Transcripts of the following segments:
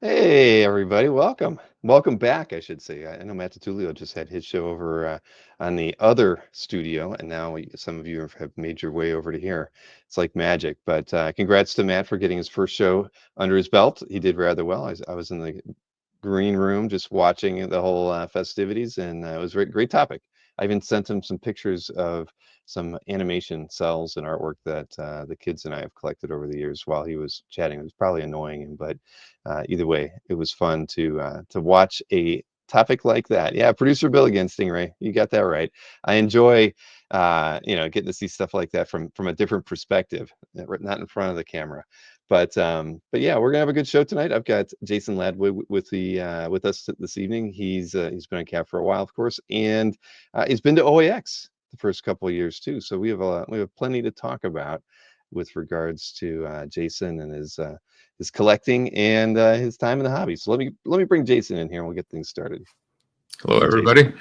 Hey, everybody. Welcome. Welcome back, I should say. I know Matt Tutulio just had his show over on the other studio, and now some of you have made your way over to here. It's like magic. But congrats to Matt for getting his first show under his belt. He did rather well. I was in the green room just watching the whole festivities, and it was a great topic. I even sent him some pictures of some animation cells and artwork that the kids and I have collected over the years while he was chatting. It was probably annoying him, but either way, it was fun to watch a topic like that. Yeah, producer Bill again, Stingray, you got that right. I enjoy getting to see stuff like that from a different perspective, not in front of the camera. But yeah, we're gonna have a good show tonight. I've got Jason Ladwig with us this evening. He's been on CAF for a while, of course, and he's been to OAX the first couple of years too. So we have plenty to talk about with regards to Jason and his collecting and his time in the hobby. So let me bring Jason in here and we'll get things started. Hello, Hey, everybody.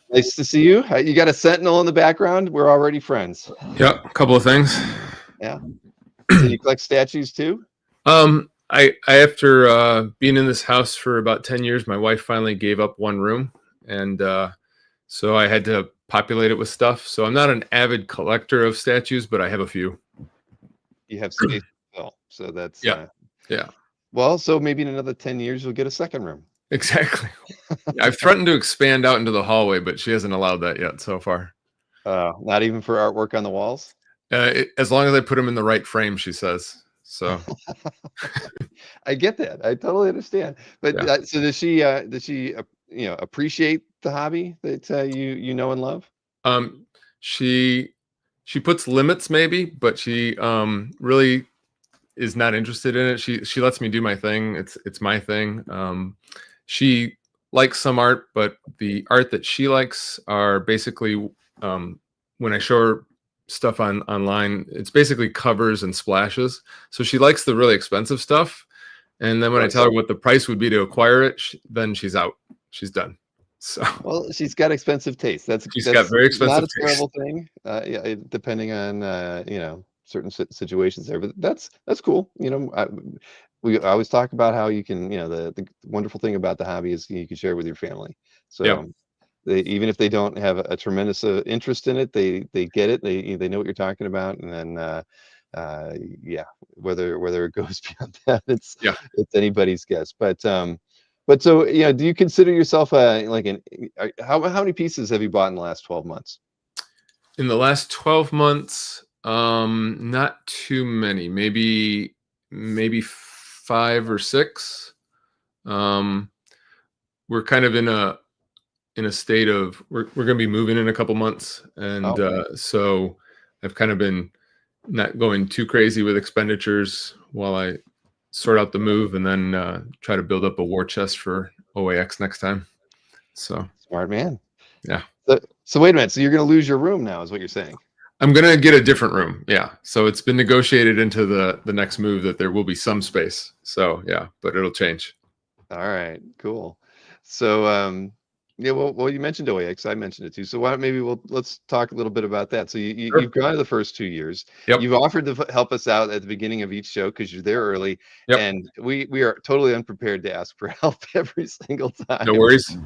nice to see you. You got a sentinel in the background. We're already friends. Yeah, a couple of things. Yeah. So you collect statues too? I after being in this house for about 10 years, my wife finally gave up one room, and so I had to populate it with stuff. So I'm not an avid collector of statues, but I have a few. You have space to fill. So that's Yeah, well, so maybe in another 10 years you'll get a second room. exactly. I've threatened to expand out into the hallway, but she hasn't allowed that yet so far. Not even for artwork on the walls? As long as I put them in the right frame, she says. So I get that. I totally understand. But yeah. so does she appreciate the hobby that you know and love? Um, she puts limits maybe, but she really is not interested in it. She lets me do my thing. It's my thing. She likes some art, but the art that she likes are basically when I show her stuff online, it's basically covers and splashes. So she likes the really expensive stuff, and then when I tell her what the price would be to acquire it, then she's out. She's done. So Well, she's got expensive taste. That's she's got that's very not expensive a taste. terrible thing. Yeah, depending on certain situations there, but that's cool. We always talk about how you can, the wonderful thing about the hobby is you can share it with your family. Yeah. So even if they don't have a tremendous interest in it, they get it. They know what you're talking about, and then yeah, whether it goes beyond that, Yeah. it's anybody's guess. But so do you consider yourself how many pieces have you bought in the last 12 months? In the last 12 months, not too many, maybe 5 or 6. We're kind of in a state of we're going to be moving in a couple months, and Oh, so I've kind of been not going too crazy with expenditures while I sort out the move, and then try to build up a war chest for OAX next time. So smart man. yeah. So wait a minute. So you're going to lose your room now, is what you're saying? I'm gonna get a different room. Yeah. So it's been negotiated into the next move that there will be some space. So yeah, but it'll change. All right, cool. So, yeah, well, you mentioned OAX. I mentioned it too. So why don't maybe let's talk a little bit about that. So you've Sure. gone to the first 2 years. Yep. You've offered to help us out at the beginning of each show because you're there early, Yep. and we are totally unprepared to ask for help every single No time. worries.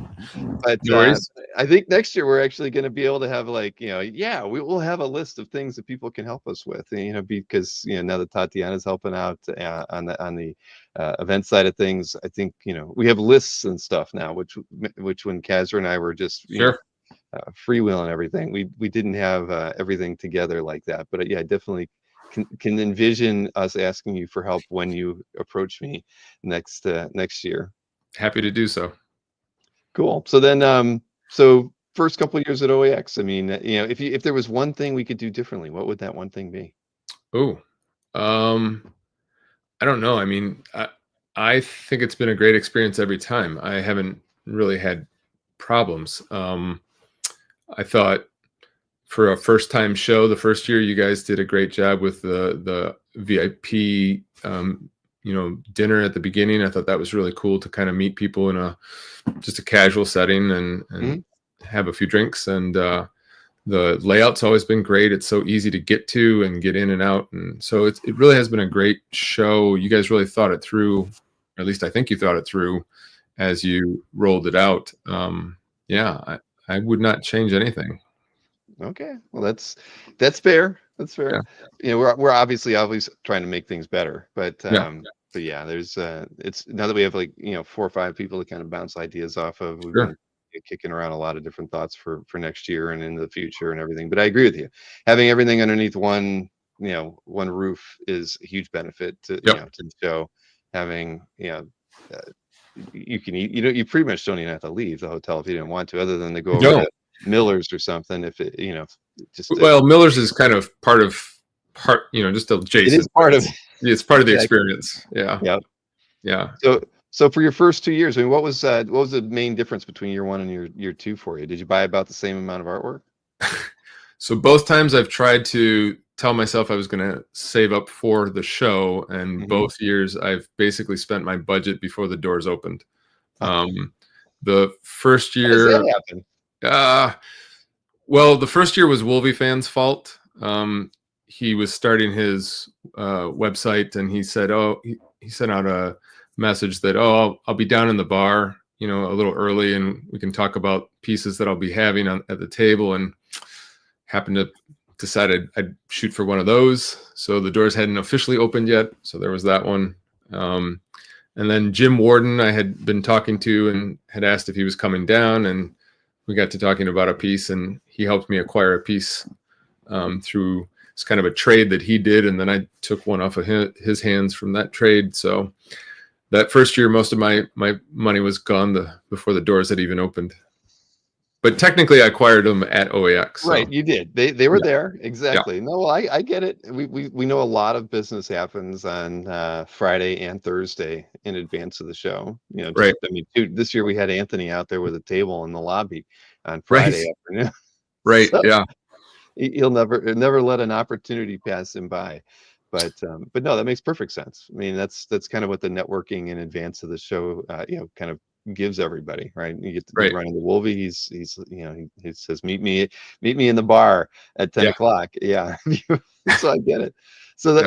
But No worries. I think next year we're actually going to be able to have yeah, we will have a list of things that people can help us with. And, because now that Tatiana's helping out on the event side of things, I think we have lists and stuff now, which when Kazra and I were just Sure. freewheeling everything, we didn't have everything together like that. But yeah, I definitely can envision us asking you for help when you approach me next year. Happy to do so. Cool. So then, so first couple of years at OAX, I mean, if there was one thing we could do differently, what would that one thing be? Oh, I don't know. I mean, I think it's been a great experience every time. I haven't really had problems. I thought for a first time show, the first year, you guys did a great job with the VIP, dinner at the beginning. I thought that was really cool to kind of meet people in just a casual setting and have a few drinks. And the layout's always been great. It's so easy to get to and get in and out, and so it really has been a great show. You guys really thought it through at least I think you thought it through as you rolled it out. Yeah, I would not change anything. Okay, well, that's fair. That's fair. Yeah, We're obviously always trying to make things better, yeah, but yeah, there's it's now that we have like 4 or 5 people to kind of bounce ideas off of. We've sure. been kicking around a lot of different thoughts for next year and into the future and everything. But I agree with you. Having everything underneath one roof is a huge benefit to Yep. to the show. Having uh, you can eat. You pretty much don't even have to leave the hotel if you didn't want to, other than to go You over don't. to Miller's or something. If it just Well, Miller's is kind of part, just it is adjacent. part of It's part of the exactly. experience. Yeah, Yeah. yeah. So for your first 2 years, I mean, what was the main difference between year one and year two for you? Did you buy about the same amount of artwork? So both times I've tried to tell myself I was going to save up for the show, and Hmm. both years I've basically spent my budget before the doors opened. Huh. Um, the first How does that year, happen? uh, well, the first year was Wolvie fan's fault. He was starting his website, and he said, "Oh, he sent out a message that, oh, I'll be down in the bar, a little early, and we can talk about pieces that I'll be having at the table." And happened to decide I'd shoot for one of those. So the doors hadn't officially opened yet, so there was that one. And then Jim Warden, I had been talking to and had asked if he was coming down, and we got to talking about a piece, and he helped me acquire a piece through it's kind of a trade that he did, and then I took one off of his hands from that trade. So that first year, most of my money was gone before the doors had even opened. But technically, I acquired them at OAX. So Right, you did. They were yeah, there yeah, exactly. No, well, I get it. We know a lot of business happens on Friday and Thursday in advance of the show. right, This year we had Anthony out there with a table in the lobby on right, Friday afternoon. right. So Yeah, he'll never let an opportunity pass him by. But no, that makes perfect sense. I mean, that's kind of what the networking in advance of the show, kind of gives everybody, right? You right. run into Wolvie. He says, meet me in the bar at 10 Yeah, o'clock. Yeah, so I get it. So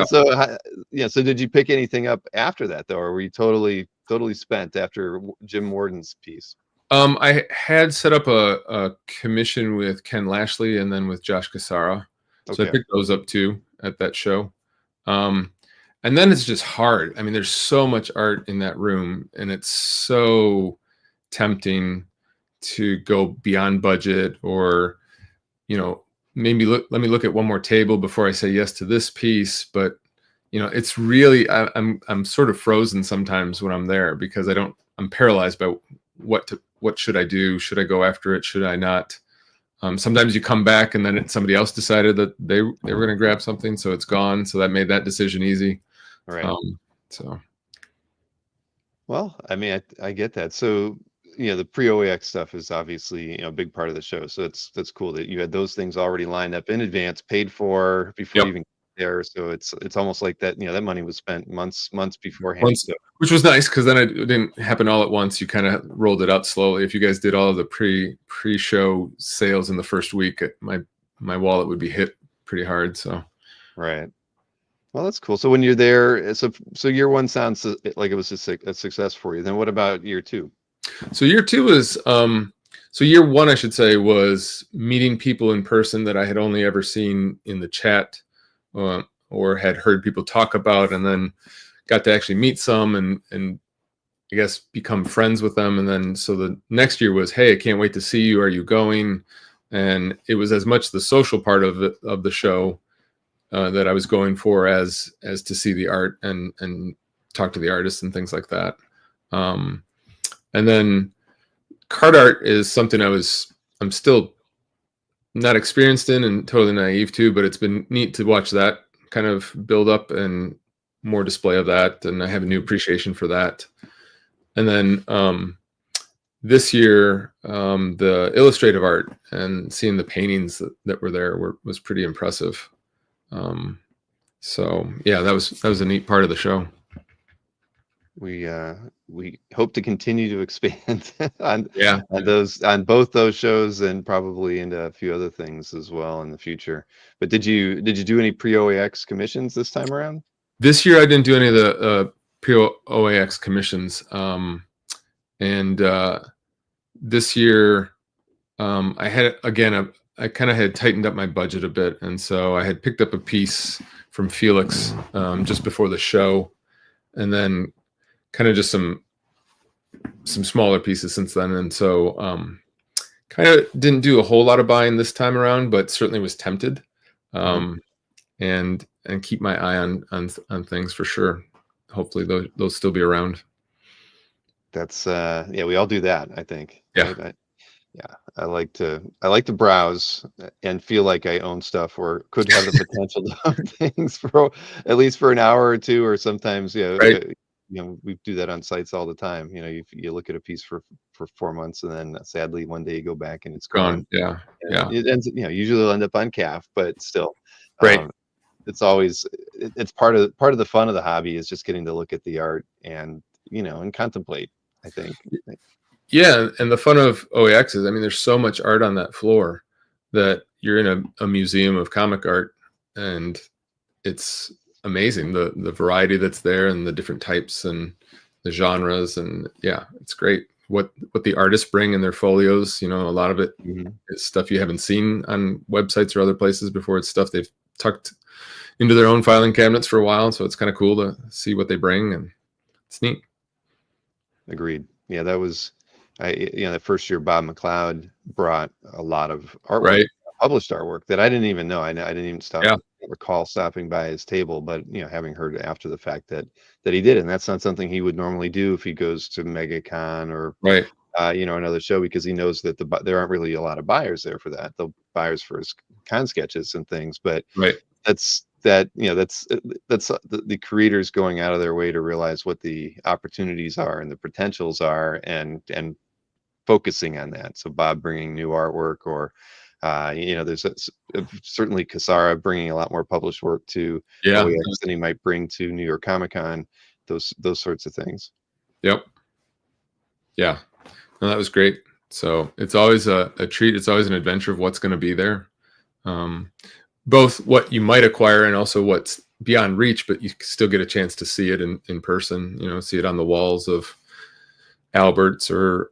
yeah. so did you pick anything up after that though, or were you totally spent after Jim Warden's piece? I had set up a commission with Ken Lashley and then with Josh Cassara. So I Okay, picked those up too at that show. Um, and then it's just hard. I mean, there's so much art in that room, and it's so tempting to go beyond budget, or, maybe let me look at one more table before I say yes to this piece. But, it's really, I'm sort of frozen sometimes when I'm there, because I'm paralyzed by what should I do? Should I go after it? Should I not? Sometimes you come back and then somebody else decided that they were going to grab something, so it's gone. So that made that decision easy. all right. So Well, I mean, I get that. So, the pre-OAX stuff is obviously, a big part of the show. So that's cool that you had those things already lined up in advance, paid for before yep, you even get there. So it's almost like that, that money was spent months beforehand. once, So which was nice, because then it didn't happen all at once. You kind of rolled it out slowly. If you guys did all of the pre-show sales in the first week, my wallet would be hit pretty hard. So right. Well, that's cool. So when you're there, so year one sounds like it was a success for you. Then what about year two? So year two is so year one, I should say, was meeting people in person that I had only ever seen in the chat, or had heard people talk about, and then got to actually meet some, and I guess become friends with them. And then so the next year was, hey, I can't wait to see you. Are you going? And it was as much the social part of the show that I was going for as to see the art and talk to the artists and things like that. And then card art is something I'm still not experienced in and totally naive to, but it's been neat to watch that kind of build up and more display of that. And I have a new appreciation for that. And then this year, the illustrative art and seeing the paintings that were there was pretty impressive. So yeah, that was a neat part of the show. We hope to continue to expand on Yeah. on both those shows, and probably into a few other things as well in the future. But did you do any pre-OAX commissions this time around? This year I didn't do any of the POAX commissions. And this year, I had, again, I kind of had tightened up my budget a bit. And so I had picked up a piece from Felix just before the show, and then kind of just some smaller pieces since then. And so kind of didn't do a whole lot of buying this time around, but certainly was tempted. And keep my eye on things for sure. Hopefully they'll still be around. That's yeah, we all do that, I think. Yeah. Right? I like to browse and feel like I own stuff or could have the potential to own things for at least for an hour or two, or sometimes Right. We do that on sites all the time. You look at a piece for 4 months, and then sadly one day you go back and it's gone. Yeah. Yeah. It ends, usually it'll end up on CAF, but still, Right. it's always it's part of the fun of the hobby is just getting to look at the art and and contemplate, I think. Yeah, and the fun of OAX is, I mean, there's so much art on that floor that you're in a museum of comic art, and it's amazing the variety that's there and the different types and the genres, and yeah, it's great what the artists bring in their folios. A lot of it is stuff you haven't seen on websites or other places before. It's stuff they've tucked into their own filing cabinets for a while, so it's kind of cool to see what they bring, and it's neat. Agreed. Yeah, that was the first year Bob McLeod brought a lot of artwork, Right. published artwork that I didn't even know. I didn't even recall stopping by his table, but having heard after the fact that he did, and that's not something he would normally do if he goes to MegaCon or Right. Another show, because he knows that there aren't really a lot of buyers there for that. The buyers for his con sketches and things, but Right. that's the creators going out of their way to realize what the opportunities are and the potentials are, and focusing on that. So Bob bringing new artwork, or there's certainly Casara bringing a lot more published work to OEX than he might bring to New York Comic Con. Those sorts of things. Yep. Yeah, no, that was great. So it's always a treat. It's always an adventure of what's going to be there, both what you might acquire and also what's beyond reach, but you still get a chance to see it in person. See it on the walls of Albert's or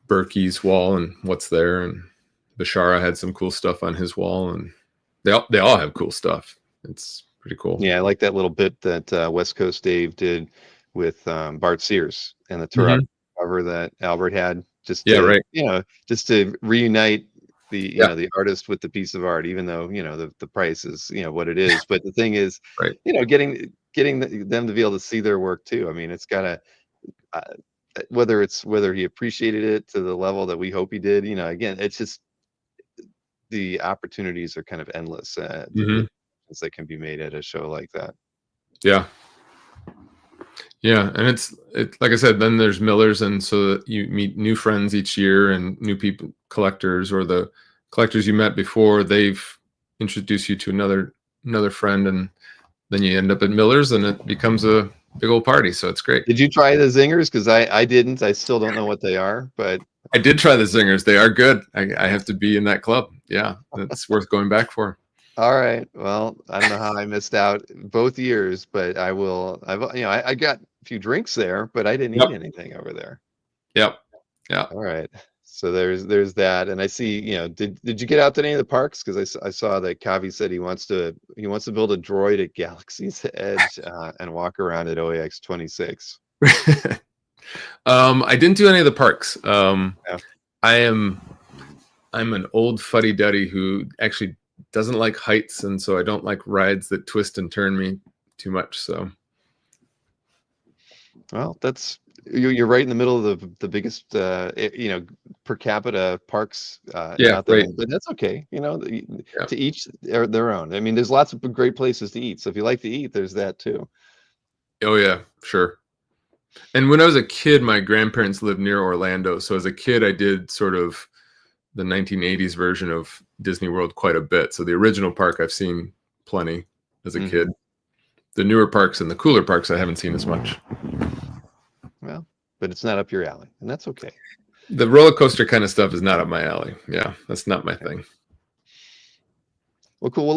Berkey's wall and what's there. And Bashara had some cool stuff on his wall, and they all have cool stuff. It's pretty cool. Yeah, I like that little bit that West Coast Dave did with Bart Sears and the Turok cover that Albert had, just to reunite the the artist with the piece of art, even though the price is what it is. But the thing is, getting them to be able to see their work too. I mean, it's gotta whether he appreciated it to the level that we hope he did. Again, it's just the opportunities are kind of endless. That can be made at a show like that. Yeah, and it's like I said, then there's Miller's, and so that you meet new friends each year and new people, collectors, or the collectors you met before, they've introduced you to another friend, and then you end up at Miller's, and it becomes a big old party. So it's great. Did you try the zingers? Because I didn't. I still don't know what they are, but I did try the zingers. They are good. I have to be in that club. Yeah, it's worth going back for. All right. Well, I don't know how I missed out both years, but I will. I got a few drinks there, but I didn't eat anything over there. Yep. Yeah. All right. So there's that, and I see. Did you get out to any of the parks? Because I saw that Kavi said he wants to build a droid at Galaxy's Edge and walk around at OAX 26. I didn't do any of the parks. I'm an old fuddy-duddy who actually doesn't like heights, and so I don't like rides that twist and turn me too much. So, well, you're right in the middle of the biggest per capita parks out there. But that's okay. To each their own. I mean, there's lots of great places to eat. So if you like to eat, there's that too. Oh yeah, sure. And when I was a kid, my grandparents lived near Orlando, so as a kid I did sort of the 1980s version of Disney World quite a bit. So the original park I've seen plenty as a kid. The newer parks and the cooler parks I haven't seen as much. Well, but it's not up your alley, and that's okay. The roller coaster kind of stuff is not up my alley. Yeah, that's not my thing. Well, cool. Well,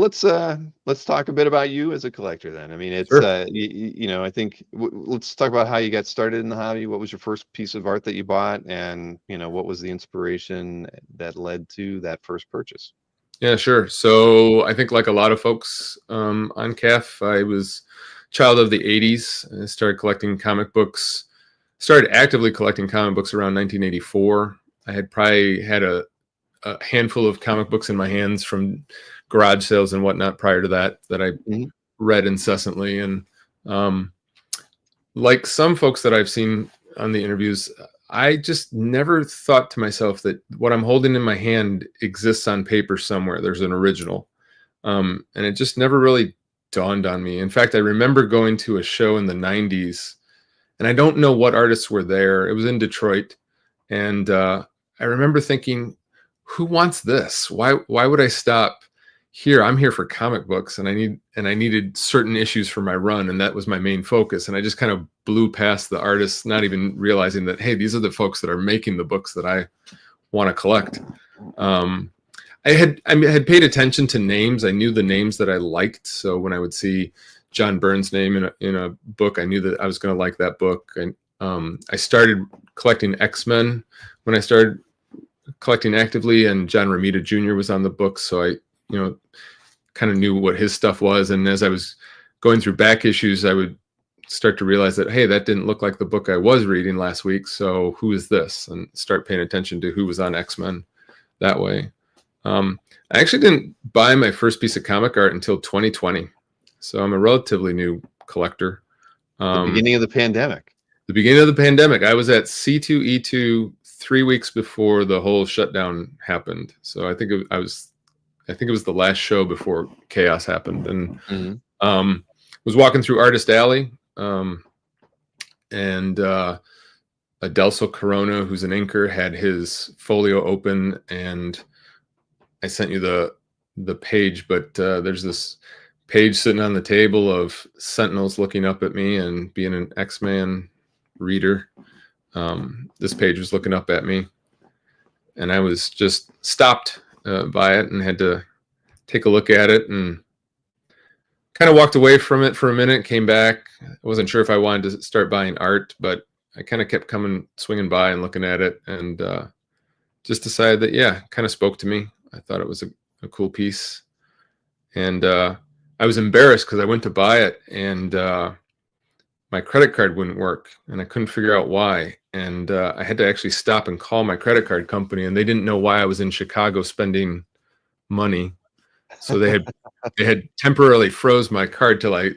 let's talk a bit about you as a collector then. I mean, it's Sure. I think let's talk about how you got started in the hobby. What was your first piece of art that you bought, and what was the inspiration that led to that first purchase? Yeah, sure. So I think like a lot of folks on CAF, I was child of the 80s. I started collecting comic books, started actively collecting comic books around 1984. I had probably had a handful of comic books in my hands from garage sales and whatnot prior to that I Mhm. read incessantly. And um, like some folks that I've seen on the interviews, I just never thought to myself that what I'm holding in my hand exists on paper somewhere. There's an original. And it just never really dawned on me. In fact, I remember going to a show in the 90s, and I don't know what artists were there. It was in Detroit. And I remember thinking, who wants this? Why would I stop here? I'm here for comic books, and I needed certain issues for my run, and that was my main focus. And I just kind of blew past the artists, not even realizing that, hey, these are the folks that are making the books that I want to collect. Um, I had paid attention to names. I knew the names that I liked. So when I would see John Byrne's name in a book, I knew that I was going to like that book. And I started collecting X-Men when I started collecting actively, and John Romita Jr. was on the book, so I, kind of knew what his stuff was. And as I was going through back issues, I would start to realize that, hey, that didn't look like the book I was reading last week. So who is this? And start paying attention to who was on X-Men that way. I actually didn't buy my first piece of comic art until 2020, so I'm a relatively new collector. The beginning of the pandemic. The beginning of the pandemic, I was at C2E2 3 weeks before the whole shutdown happened. So I think it was the last show before chaos happened, and was walking through Artist Alley, and Adelso Corona, who's an inker, had his folio open, and I sent you the page, but there's this page sitting on the table of Sentinels looking up at me, and being an X-Man reader, this page was looking up at me, and I was just stopped by it and had to take a look at it, and kind of walked away from it for a minute, came back. I wasn't sure if I wanted to start buying art, but I kind of kept swinging by and looking at it, and just decided that, yeah, kind of spoke to me. I thought it was a cool piece. And I was embarrassed because I went to buy it, and my credit card wouldn't work, and I couldn't figure out why. And I had to actually stop and call my credit card company, and they didn't know why I was in Chicago spending money. So they had temporarily froze my card till I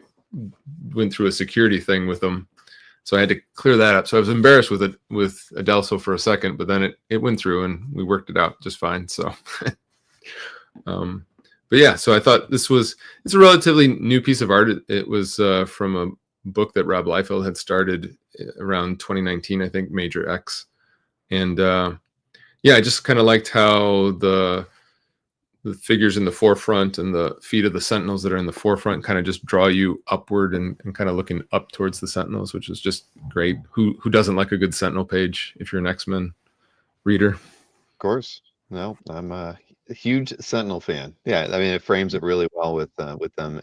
went through a security thing with them. So I had to clear that up. So I was embarrassed with Adelso for a second, but then it went through, and we worked it out just fine. So, but yeah, so I thought it's a relatively new piece of art. It was from a book that Rob Liefeld had started around 2019, I think, Major X. And yeah, I just kind of liked how the figures in the forefront and the feet of the Sentinels that are in the forefront kind of just draw you upward and kind of looking up towards the Sentinels, which is just great. Who doesn't like a good Sentinel page if you're an X-Men reader? Of course. No, I'm a huge Sentinel fan. Yeah, I mean, it frames it really well with them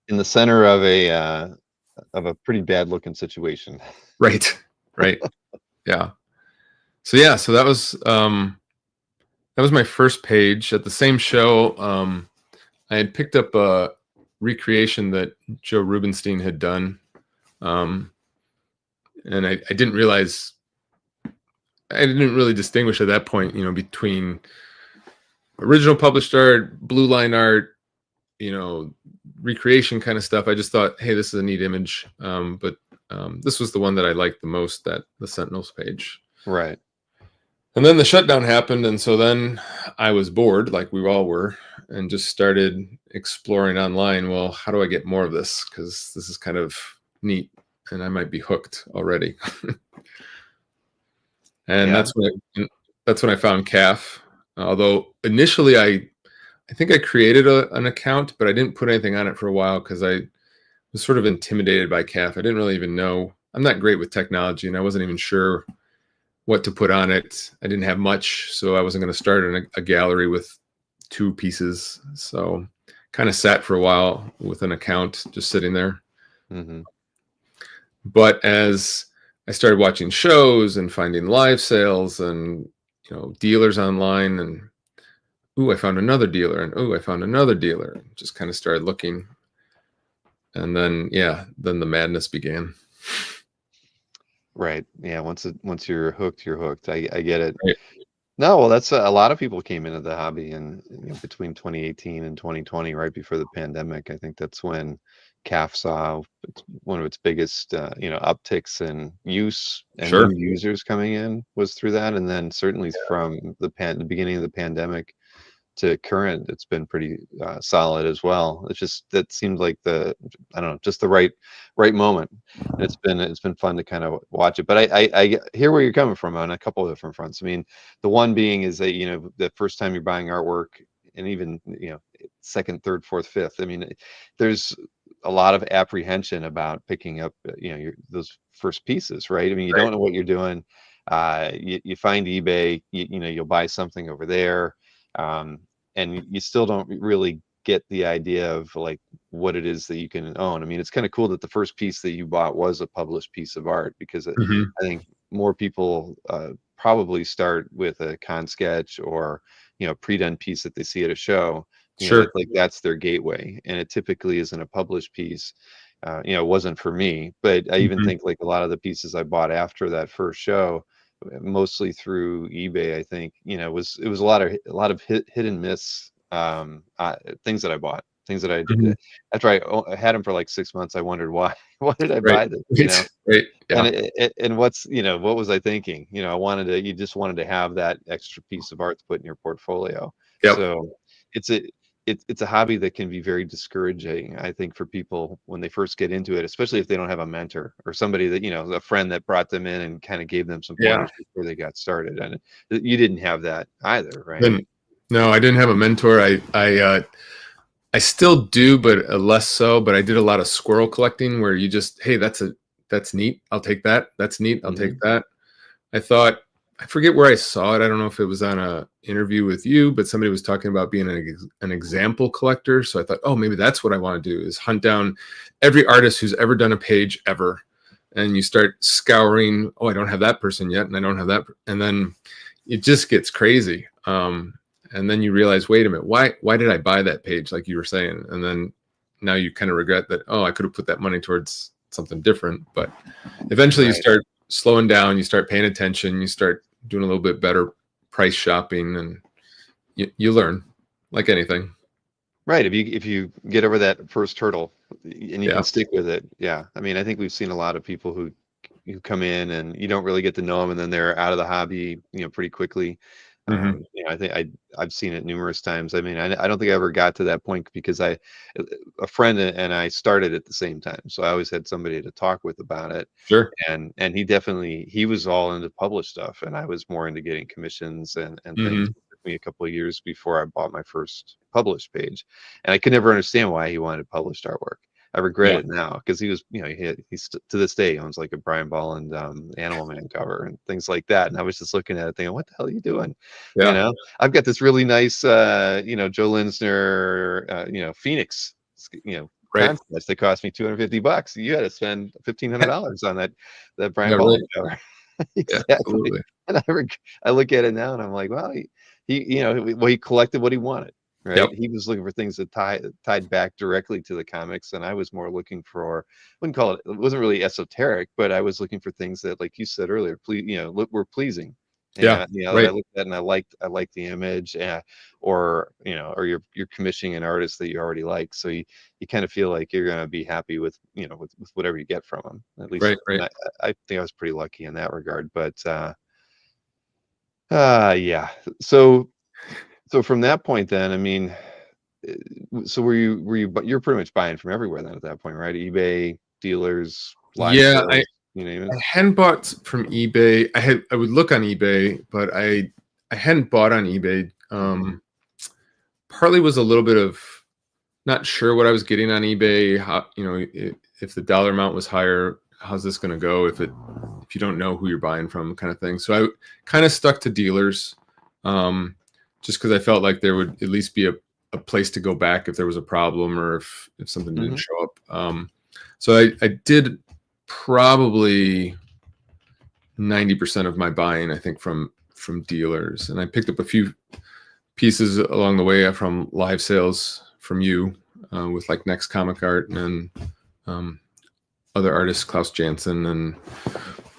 in the center of a pretty bad looking situation. Right. Yeah. So that was my first page. At the same show, I had picked up a recreation that Joe Rubenstein had done, and I didn't realize, I didn't really distinguish at that point, between original published art, blue line art, recreation kind of stuff. I just thought, hey, this is a neat image, but this was the one that I liked the most, the Sentinels page. Right. And then the shutdown happened, and so then I was bored, like we all were, and just started exploring online. Well, how do I get more of this? Because this is kind of neat, and I might be hooked already. And Yeah. that's when I found CAF. Although initially I think I created an account, but I didn't put anything on it for a while because I was sort of intimidated by CAF. I didn't really even know. I'm not great with technology, and I wasn't even sure what to put on it. I didn't have much, so I wasn't going to start a gallery with 2 pieces. So kind of sat for a while with an account just sitting there. Mm-hmm. But as I started watching shows and finding live sales and dealers online, and ooh, I found another dealer, and ooh, I found another dealer, and just kind of started looking. And then then the madness began. Right. Yeah. Once you're hooked, you're hooked. I get it. Right. No, well, that's a lot of people came into the hobby, and between 2018 and 2020, right before the pandemic. I think that's when CAF saw one of its biggest, upticks in use and new Sure. users coming in was through that, and then certainly from the beginning of the pandemic to current, it's been pretty solid as well. It's just that seemed like I don't know, just the right moment. And it's been fun to kind of watch it. But I hear where you're coming from on a couple of different fronts. I mean, the one being is that the first time you're buying artwork, and even second, third, fourth, fifth. I mean, there's a lot of apprehension about picking up those first pieces, right? I mean, you Right. don't know what you're doing. You find eBay, you'll buy something over there, and you still don't really get the idea of like what it is that you can own. I mean, it's kind of cool that the first piece that you bought was a published piece of art, because I think more people probably start with a con sketch or pre-done piece that they see at a show. Sure. That's their gateway, and it typically isn't a published piece. It wasn't for me, but I even Mhm. think like a lot of the pieces I bought after that first show, mostly through eBay, I think, it was a lot of hit and miss things that I bought, things that Mhm. after I had them for like 6 months, I wondered why why did I Right. buy this, Right. Right. and Yeah. what was I thinking? You just wanted to have that extra piece of art to put in your portfolio. Yep. So it's a it's a hobby that can be very discouraging, I think, for people when they first get into it, especially if they don't have a mentor or somebody that, a friend that brought them in and kind of gave them some Yeah. pointers before they got started. And you didn't have that either, right? Then no, I didn't have a mentor. I still do, but less so. But I did a lot of squirrel collecting, where you just, hey, that's neat. I'll take that. That's neat. I'll take Hmm. that. I thought, I forget where I saw it. I don't know if it was on a interview with you, but somebody was talking about being an example collector. So I thought, oh, maybe that's what I want to do, is hunt down every artist who's ever done a page ever. And you start scouring, oh, I don't have that person yet, and I don't have that. And then it just gets crazy. And then you realize, wait a minute, why did I buy that page, like you were saying? And then now you kind of regret that, oh, I could have put that money towards something different. But eventually you Right. start slowing down, you start paying attention, you start doing a little bit better price shopping, and you learn, like anything. Right. If you get over that first hurdle and you Yeah. can stick with it, yeah. I mean, I think we've seen a lot of people who come in and you don't really get to know them, and then they're out of the hobby, pretty quickly. Hmm. I think I've seen it numerous times. I mean, I don't think I ever got to that point because a friend and I started at the same time, so I always had somebody to talk with about it. Sure. And he was all into published stuff, and I was more into getting commissions and things. Hmm. It took me a couple of years before I bought my first published page, and I could never understand why he wanted published artwork. I regret Yeah. it now because he was, to this day owns like a Brian Bolland Animal Man cover and things like that, and I was just looking at it thinking, what the hell are you doing? Yeah. I've got this really nice, Joe Linsner, Phoenix, Right. contest that cost me $250. You had to spend $1,500 on that Yeah. Brian Right. Bolland cover. Yeah. Exactly. Absolutely. And I look at it now and I'm like, well, he collected what he wanted, right? Yep. He was looking for things that tied back directly to the comics, and I was more looking for, wouldn't call it wasn't really esoteric, but I was looking for things that, like you said earlier, were pleasing. Yeah. That I Right. looked at and I liked the image, or you're commissioning an artist that you already like, so you kind of feel like you're gonna be happy with with whatever you get from them. At least Right. Right. I think I was pretty lucky in that regard. But yeah. So from that point, then, I mean, so but you're pretty much buying from everywhere then at that point, right? eBay, dealers, live Yeah. I sales, you name it. I hadn't bought from eBay. I would look on eBay, but I hadn't bought on eBay. Hmm. Partly was a little bit of not sure what I was getting on eBay. How, if the dollar amount was higher, how's this going to go? If you don't know who you're buying from, kind of thing. So I kind of stuck to dealers, um, just because I felt like there would at least be a place to go back if there was a problem or if something didn't show up. So I did probably 90% of my buying, I think, from dealers, and I picked up a few pieces along the way from live sales from you, with like Next Comic Art and other artists, Klaus Janson, and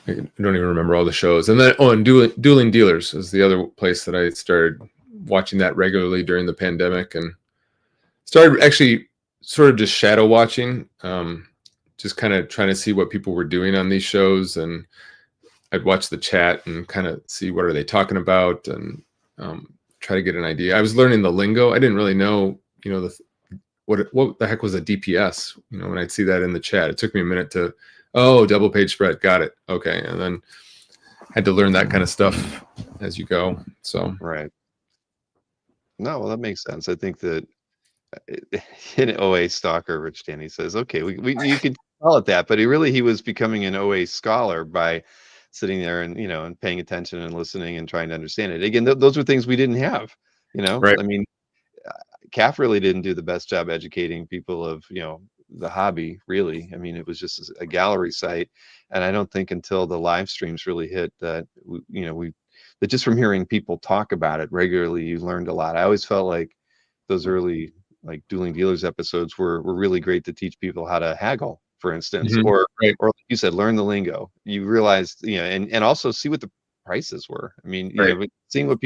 I don't even remember all the shows. And then and Dueling Dealers is the other place that I started watching that regularly during the pandemic, and started actually sort of just shadow watching, just kind of trying to see what people were doing on these shows, and I'd watch the chat and kind of see what are they talking about, and try to get an idea. I was learning the lingo. I didn't really know, what the heck was a DPS? When I'd see that in the chat, it took me a minute to, double page spread, got it, okay, and then had to learn that kind of stuff as you go. So Right. No, well, that makes sense. I think that an OA stalker, Rich Danny says, okay, you could call it that, but he was becoming an OA scholar by sitting there and and paying attention and listening and trying to understand it. Again, those were things we didn't have. right, I mean, CAF really didn't do the best job educating people of the hobby. Really, I mean, it was just a gallery site, and I don't think until the live streams really hit that that just from hearing people talk about it regularly, you learned a lot. I always felt like those early like Dueling Dealers episodes were really great to teach people how to haggle, for instance, right, or like you said, learn the lingo. You realized, and also see what the prices were. I mean, right, seeing what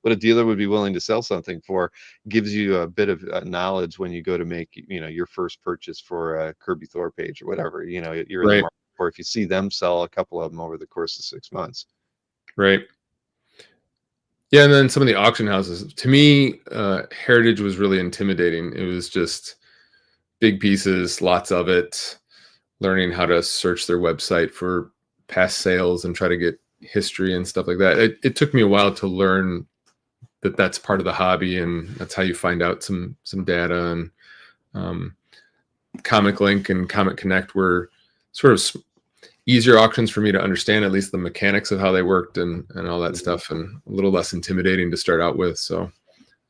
a dealer would be willing to sell something for gives you a bit of knowledge when you go to make, your first purchase for a Kirby Thor page or whatever, you're in the right, market for, if you see them sell a couple of them over the course of 6 months. right. Yeah, and then some of the auction houses. To me, Heritage was really intimidating. It was just big pieces, lots of it. Learning how to search their website for past sales and try to get history and stuff like that. It took me a while to learn that that's part of the hobby, and that's how you find out some data. And Comic Link and Comic Connect were sort of easier auctions for me to understand, at least the mechanics of how they worked and all that stuff, and a little less intimidating to start out with. So,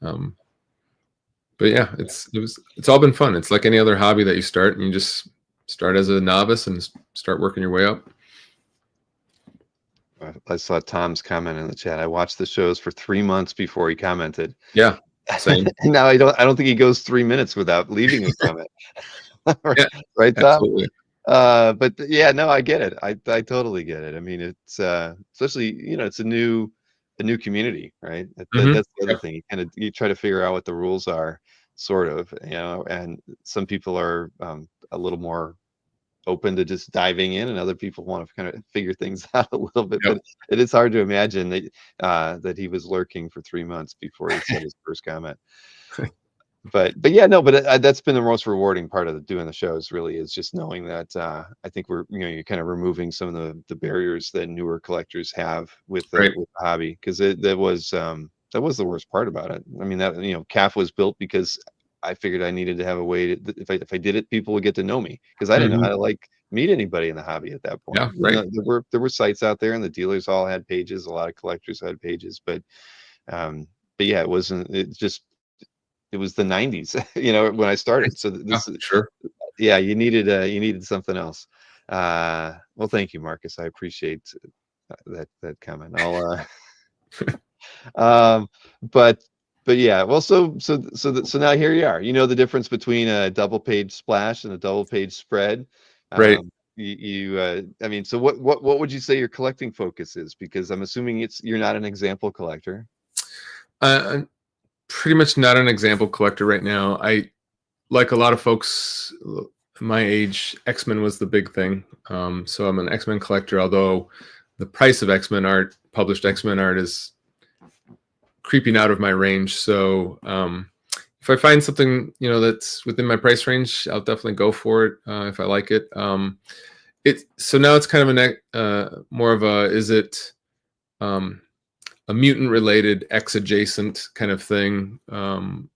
but yeah, it's all been fun. It's like any other hobby that you start, and you just start as a novice and start working your way up. I saw Tom's comment in the chat. I watched the shows for 3 months before he commented. Yeah, same. Now I don't think he goes 3 minutes without leaving a comment. Yeah, Right, Tom? absolutely. But yeah, no, I get it. I totally get it. I mean, it's especially, it's a new community, right? That's the other thing. You try to figure out what the rules are, sort of, and some people are a little more open to just diving in, and other people want to kind of figure things out a little bit. Yep. But it is hard to imagine that he was lurking for 3 months before he said his first comment. But yeah, no, but that's been the most rewarding part of doing the shows, really, is just knowing that I think you're kind of removing some of the barriers that newer collectors have with Right. with the hobby, because that was the worst part about it. I mean, that CAF was built because I figured I needed to have a way to, if I did it, people would get to know me, because I didn't know how to like meet anybody in the hobby at that point. Yeah, right. There were sites out there, and the dealers all had pages. A lot of collectors had pages, but yeah, it wasn't. It was the 90s, when I started. So this is, sure. yeah, you needed something else. Well, thank you, Marcus. I appreciate that comment. I'll but yeah, well, so now here you are. You know the difference between a double page splash and a double page spread. Right. I mean, so what would you say your collecting focus is? Because I'm assuming you're not an example collector. I'm pretty much not an example collector right now. I, like a lot of folks my age, X-Men was the big thing. So I'm an X-Men collector, although the price of X-Men art, published X-Men art, is creeping out of my range. So if I find something that's within my price range, I'll definitely go for it if I like it. So now it's kind of more of a, is it a mutant related X adjacent kind of thing,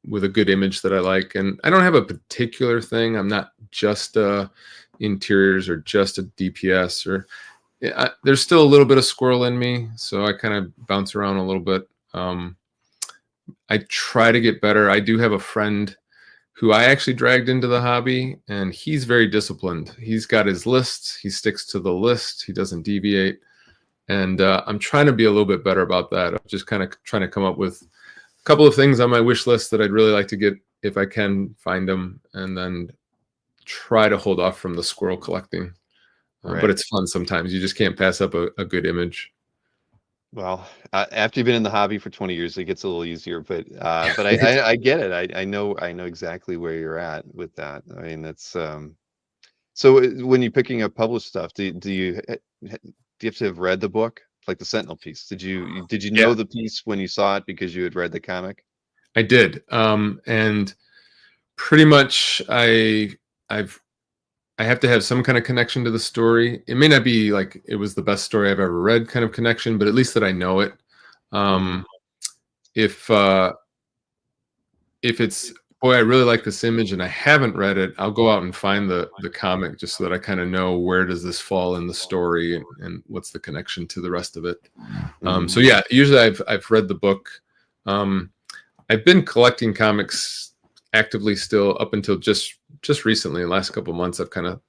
with a good image that I like. And I don't have a particular thing. I'm not just interiors or just a DPS, or there's still a little bit of squirrel in me, so I kind of bounce around a little bit. I try to get better. I do have a friend who I actually dragged into the hobby, and he's very disciplined. He's got his lists. He sticks to the list. He doesn't deviate. And I'm trying to be a little bit better about that. I'm just kind of trying to come up with a couple of things on my wish list that I'd really like to get if I can find them, and then try to hold off from the squirrel collecting. Right. But it's fun sometimes. You just can't pass up a good image. Well, after you've been in the hobby for 20 years, it gets a little easier, but I get it. I know exactly where you're at with that. I mean, that's so when you're picking up published stuff, do you have to have read the book, like the Sentinel piece? Did you know Yeah, the piece when you saw it because you had read the comic? I did. And pretty much I have to have some kind of connection to the story. It may not be like it was the best story I've ever read kind of connection, but at least that I know it. Hmm. If it's, boy, I really like this image and I haven't read it, I'll go out and find the comic just so that I kind of know where does this fall in the story, and what's the connection to the rest of it. Hmm. So yeah, usually I've read the book. I've been collecting comics actively still up until just recently. In the last couple of months, I've kind of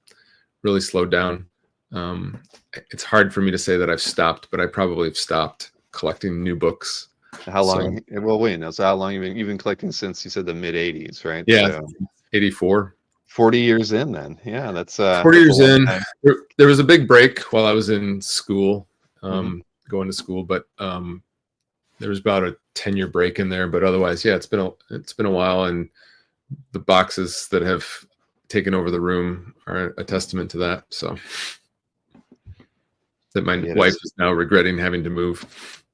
really slowed down. It's hard for me to say that I've stopped, but I probably have stopped collecting new books. How So long? Well, wait, now, so how long you've been collecting since you said the mid 80s, right? yeah, So 84. 40 years in then. Yeah, 40 that's a years long in. time. There was a big break while I was in school, Hmm. going to school, but there was about a 10-year break in there. But otherwise, yeah, it's been a while, and the boxes that have taken over the room are a testament to that. So that my Yeah, wife is now regretting having to move.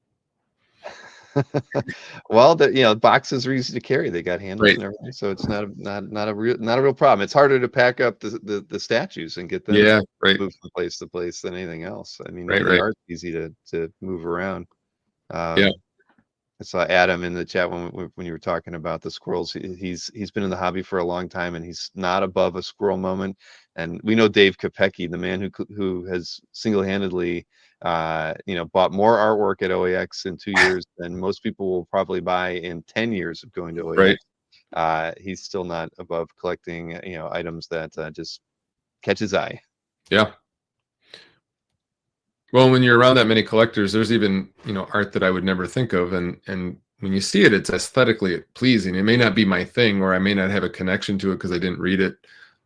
well, boxes are easy to carry. They got handles Right. and everything, so it's not a real problem. It's harder to pack up the statues and get them Yeah. Right. moved from place to place than anything else. I mean, Right. the Right. art's easy to move around. Yeah. Um, I saw Adam in the chat when you were talking about the squirrels. He's been in the hobby for a long time, and he's not above a squirrel moment. And we know Dave Kopecki, the man who has single-handedly, bought more artwork at OAX in 2 years than most people will probably buy in 10 years of going to Right. OAX. He's still not above collecting, items that just catch his eye. Yeah. Well, when you're around that many collectors, there's even, art that I would never think of. And when you see it, it's aesthetically pleasing. It may not be my thing, or I may not have a connection to it because I didn't read it.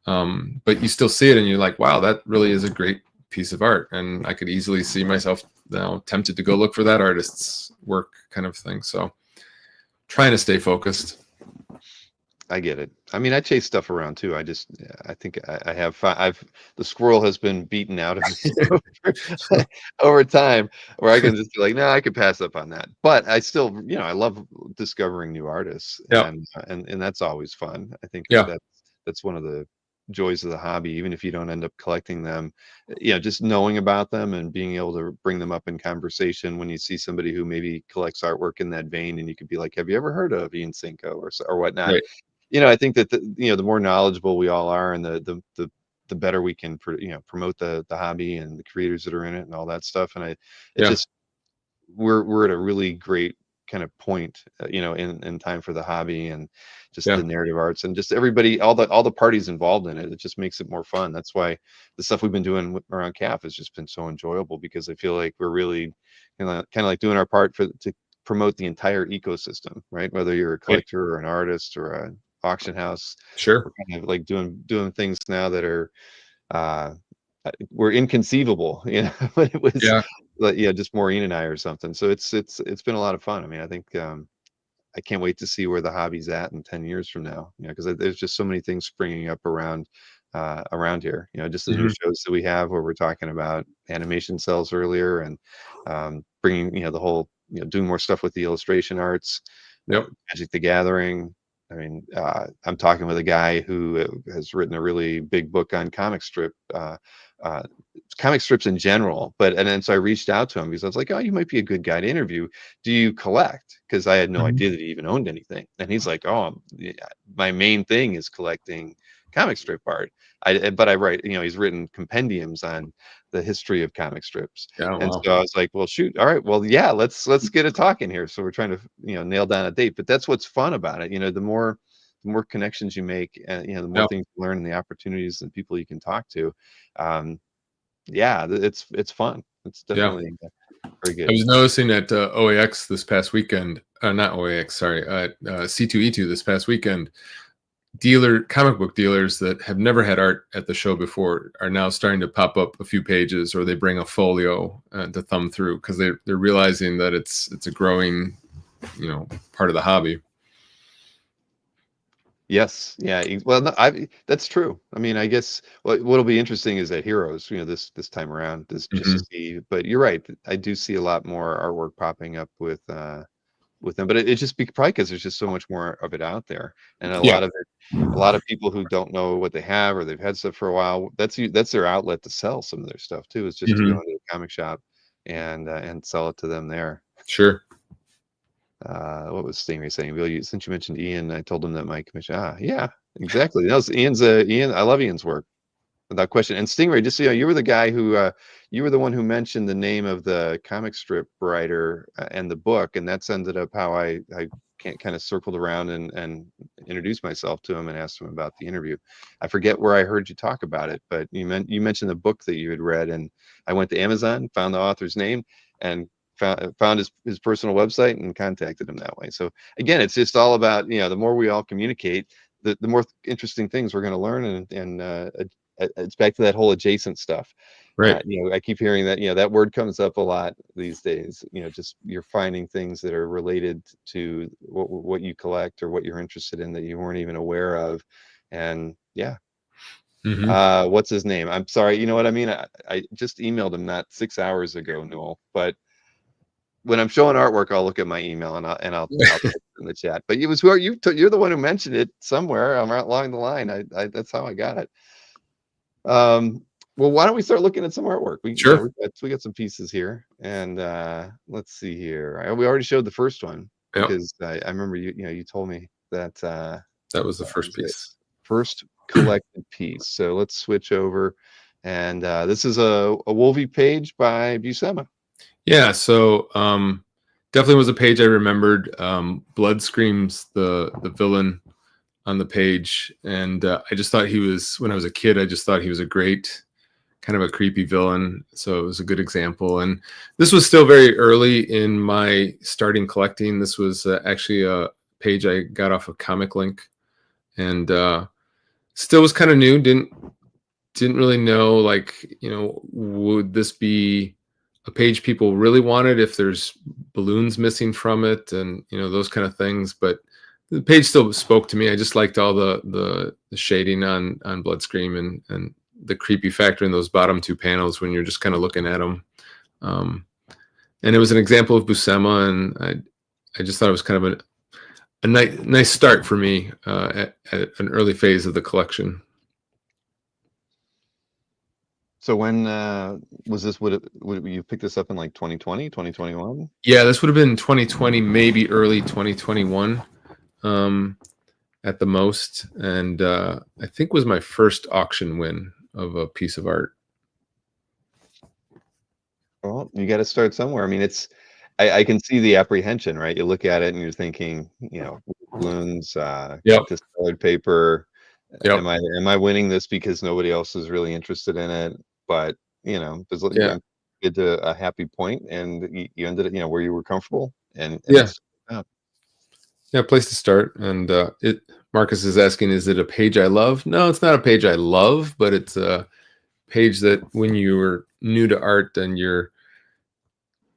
But you still see it and you're like, wow, that really is a great piece of art. And I could easily see myself now tempted to go look for that artist's work, kind of thing. So trying to stay focused. I get it. I mean, I chase stuff around too. I think I have the squirrel has been beaten out of me over time, where I can just be like, no, I could pass up on that. But I still, I love discovering new artists, Yeah. and that's always fun. I think Yeah. that's one of the joys of the hobby, even if you don't end up collecting them, just knowing about them and being able to bring them up in conversation when you see somebody who maybe collects artwork in that vein, and you could be like, have you ever heard of Ian Cinco or whatnot? Right. I think that the more knowledgeable we all are, and the better we can promote the hobby and the creators that are in it and all that stuff. And it Yeah. just we're at a really great kind of point, in time for the hobby, and just Yeah. the narrative arts, and just everybody, all the parties involved in it. It just makes it more fun. That's why the stuff we've been doing around CAF has just been so enjoyable, because I feel like we're really kind of like doing our part to promote the entire ecosystem, right? Whether you're a Right. collector or an artist or an auction house, we're Sure. kind of like doing things now that are uh were inconceivable, when it was Yeah. like, yeah, just Maureen and I or something. So it's been a lot of fun. I mean, I think I can't wait to see where the hobby's at in 10 years from now, because there's just so many things springing up around here, just the new Hmm. shows that we have, where we're talking about animation cells earlier, and bringing, the whole, doing more stuff with the illustration arts, Yep. Magic the Gathering. I mean, I'm talking with a guy who has written a really big book on uh, comic strips in general. And then so I reached out to him because I was like, oh, you might be a good guy to interview. Do you collect? Because I had no Hmm. idea that he even owned anything. And he's like, oh, yeah, my main thing is collecting, comic strip art. But I write, he's written compendiums on the history of comic strips. Yeah, And wow. so I was like, well, shoot, all right, well, yeah, let's get a talk in here. So we're trying to, nail down a date. But that's what's fun about it. The more connections you make, and the more Yeah. things you learn, and the opportunities and people you can talk to. Um, yeah, it's fun. It's Yeah. definitely very I good. was noticing at OAX this past weekend, not OAX, sorry, C2E2 this past weekend, comic book dealers that have never had art at the show before are now starting to pop up a few pages, or they bring a folio to thumb through, because they're realizing that it's a growing, part of the hobby. Yes, yeah. Well, no, that's true. I mean, I guess what'll be interesting is at Heroes, this time around, this just to Hmm. see. But you're right. I do see a lot more artwork popping up with them. But it's just probably because there's just so much more of it out there, and a Yeah. lot of it, a lot of people who don't know what they have, or they've had stuff for a while. That's their outlet to sell some of their stuff too. Is just to go Hmm. into a comic shop and sell it to them there. Sure. What was Stingray saying? Well, since you mentioned Ian, I told him that my commission. Yeah, exactly. No, Ian. I love Ian's work without question. And Stingray, just so you know, you were the guy who you were the one who mentioned the name of the comic strip writer and the book, and that's ended up how I kind of circled around and introduced myself to him and asked him about the interview. I forget where I heard you talk about it, but you mentioned the book that you had read, and I went to Amazon, found the author's name, and found his personal website and contacted him that way. So again, it's just all about, the more we all communicate, the more interesting things we're going to learn, and it's back to that whole adjacent stuff. Right. I keep hearing that, that word comes up a lot these days. Just you're finding things that are related to what you collect or what you're interested in that you weren't even aware of. And yeah. Hmm. What's his name? I'm sorry. You know what I mean? I just emailed him not 6 hours ago, Noel, but when I'm showing artwork, I'll look at my email, and I'll put it in the chat. But it was where you're the one who mentioned it somewhere along the line. I that's how I got it. Well, why don't we start looking at some artwork? Sure. We got some pieces here, and let's see here. We already showed the first one Yep. because I remember you told me that That was the that first was it. piece. First collected piece. So let's switch over, and this is a Wolvie page by Buscema. Yeah. So definitely was a page I remembered. Blood screams the villain on the page, and I just thought he was, when I was a kid, I just thought he was a great, kind of a creepy villain. So it was a good example. And this was still very early in my starting collecting. This was actually a page I got off of Comic Link, and still was kind of new. Didn't really know, like, would this be a page people really wanted if there's balloons missing from it, and those kind of things. But the page still spoke to me. I just liked all the shading on Bloodscream, and the creepy factor in those bottom two panels when you're just kind of looking at them. And it was an example of Buscema, and I just thought it was kind of a nice start for me at an early phase of the collection. So when was this? Would you pick this up in like 2020, 2021? Yeah, this would have been 2020, maybe early 2021 at the most. And I think was my first auction win of a piece of art. Well, you got to start somewhere. I mean, I can see the apprehension, right? You look at it and you're thinking, balloons, Yep. discolored paper. Yep. Am I winning this because nobody else is really interested in it? But there's Yeah. you get to a happy point, and you ended up, where you were comfortable, and Yeah. it's yeah. Yeah. Place to start. And Marcus is asking, is it a page I love? No, it's not a page I love, but it's a page that when you were new to art and you're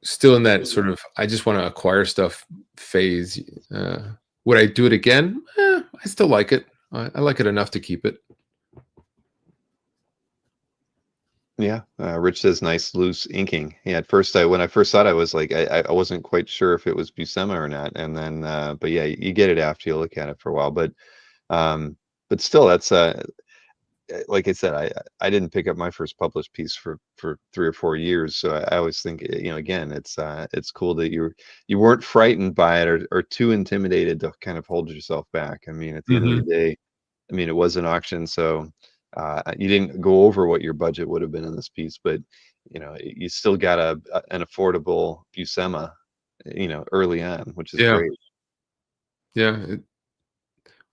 still in that sort of, I just want to acquire stuff phase. Would I do it again? I still like it. I like it enough to keep it. Yeah, Rich says nice loose inking. Yeah, at first when I first saw it, I was like, I wasn't quite sure if it was Buscema or not, and then but yeah, you get it after you look at it for a while. But still, that's like I said, I didn't pick up my first published piece for 3 or 4 years, so I always think, again, it's cool that you weren't frightened by it or too intimidated to kind of hold yourself back. I mean, at the end of the Hmm. day, I mean, it was an auction, so you didn't go over what your budget would have been in this piece, but you still got an affordable Buscema, early on, which is Yeah, great. yeah. It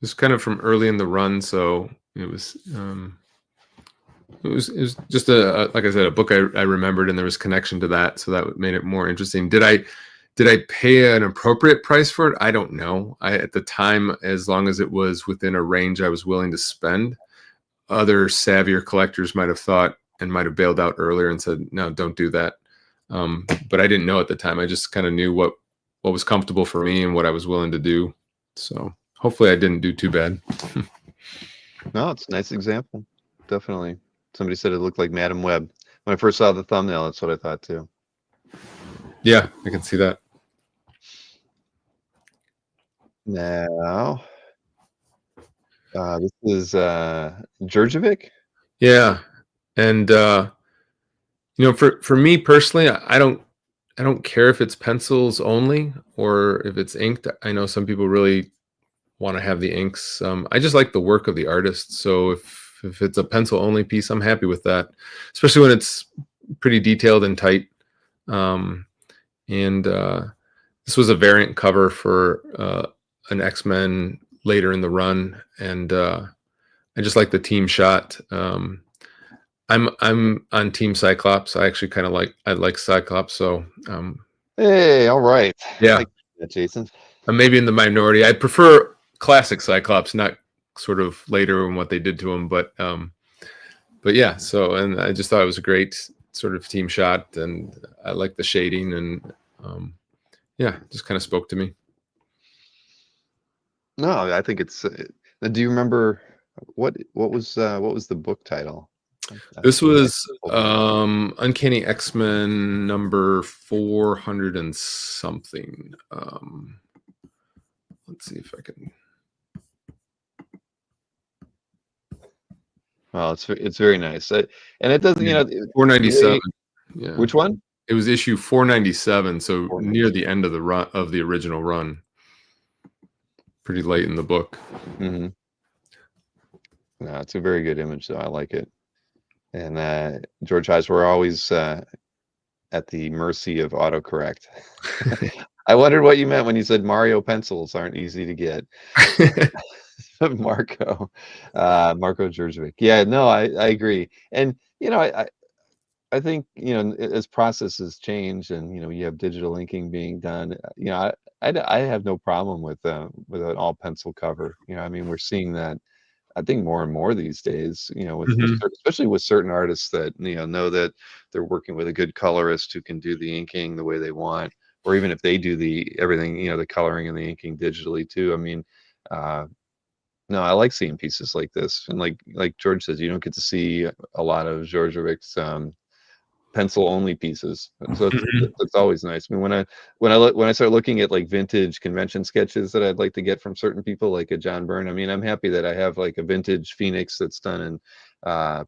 was kind of from early in the run, so it was just like I said, a book I remembered, and there was connection to that, so that made it more interesting. Did I pay an appropriate price for it? I don't know. At the time, as long as it was within a range I was willing to spend, other savvier collectors might have thought and might have bailed out earlier and said, no, don't do that. But I didn't know at the time. I just kind of knew what was comfortable for me and what I was willing to do. So hopefully I didn't do too bad. No, it's a nice example. Definitely. Somebody said it looked like Madam Web. When I first saw the thumbnail, that's what I thought too. Yeah, I can see that. Now, this is Djurjevic. Yeah. And for me personally, I don't care if it's pencils only or if it's inked. I know some people really want to have the inks. I just like the work of the artist. So if it's a pencil only piece, I'm happy with that, especially when it's pretty detailed and tight. And this was a variant cover for an X-Men later in the run, and I just like the team shot. I'm on Team Cyclops. I like Cyclops, so Hey, all right. yeah, Thank you for that, Jason. I'm maybe in the minority. I prefer classic Cyclops, not sort of later in what they did to him, but yeah. So, and I just thought it was a great sort of team shot, and I like the shading, and yeah, just kind of spoke to me. No, I think it's. Do you remember what was the book title? This I was pulled it up. Uncanny X-Men number 400 and something. Let's see if I can. Well, it's very nice, and it doesn't. Yeah, The 497. way, Yeah, which one? it was issue 497, so near 497. the end of the run of the original run. Pretty late in the book. Mm-hmm. No, it's a very good image, though. I like it. And George Hayes, we're always at the mercy of autocorrect. I wondered what you meant when you said Mario pencils aren't easy to get. Marco Djurjevic. Yeah, no, I agree. And I think as processes change and you have digital inking being done, I have no problem with an all pencil cover. I mean, we're seeing that I think more and more these days, Mhm. especially with certain artists that know that they're working with a good colorist who can do the inking the way they want, or even if they do everything, the coloring and the inking digitally too. I mean, uh, no, I like seeing pieces like this, and like George says, you don't get to see a lot of Djordjevic's pencil only pieces, so Mhm. it's always nice. I mean, when I start looking at like vintage convention sketches that I'd like to get from certain people, like a John Byrne, I mean, I'm happy that I have like a vintage Phoenix that's done in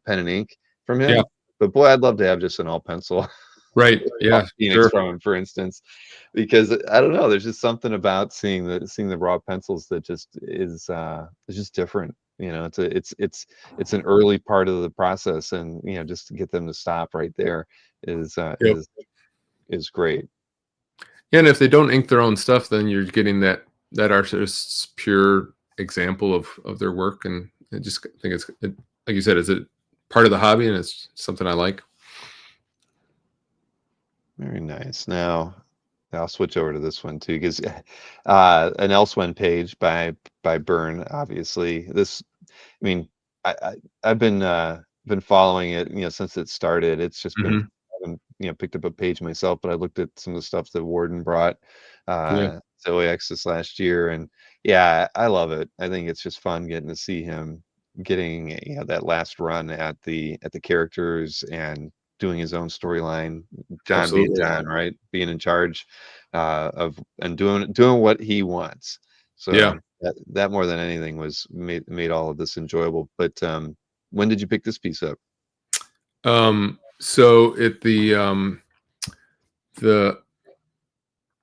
pen and ink from Yeah. him. But boy, I'd love to have just an all pencil Right. raw Yeah. Phoenix Sure. from him, for instance, because I don't know, there's just something about seeing the raw pencils that just is just different. It's an early part of the process, and just to get them to stop right there is uh, Yep. is is great. Yeah, and if they don't ink their own stuff, then you're getting that artist's pure example of their work, and I just think like you said, it's a part of the hobby, and it's something I like. Very nice. Now I'll switch over to this one too, because an Elsewhere page by Byrne. Obviously, I mean, I've been following it, since it started. It's just been, Hmm. I haven't, picked up a page myself, but I looked at some of the stuff that Warden brought Yeah, to OAX this last year, and yeah, I love it. I think it's just fun getting to see him getting that last run at the characters and doing his own storyline. John being absolutely. John, right? Being in charge of and doing what he wants. Yeah. So that more than anything was made all of this enjoyable. But when did you pick this piece up? So at the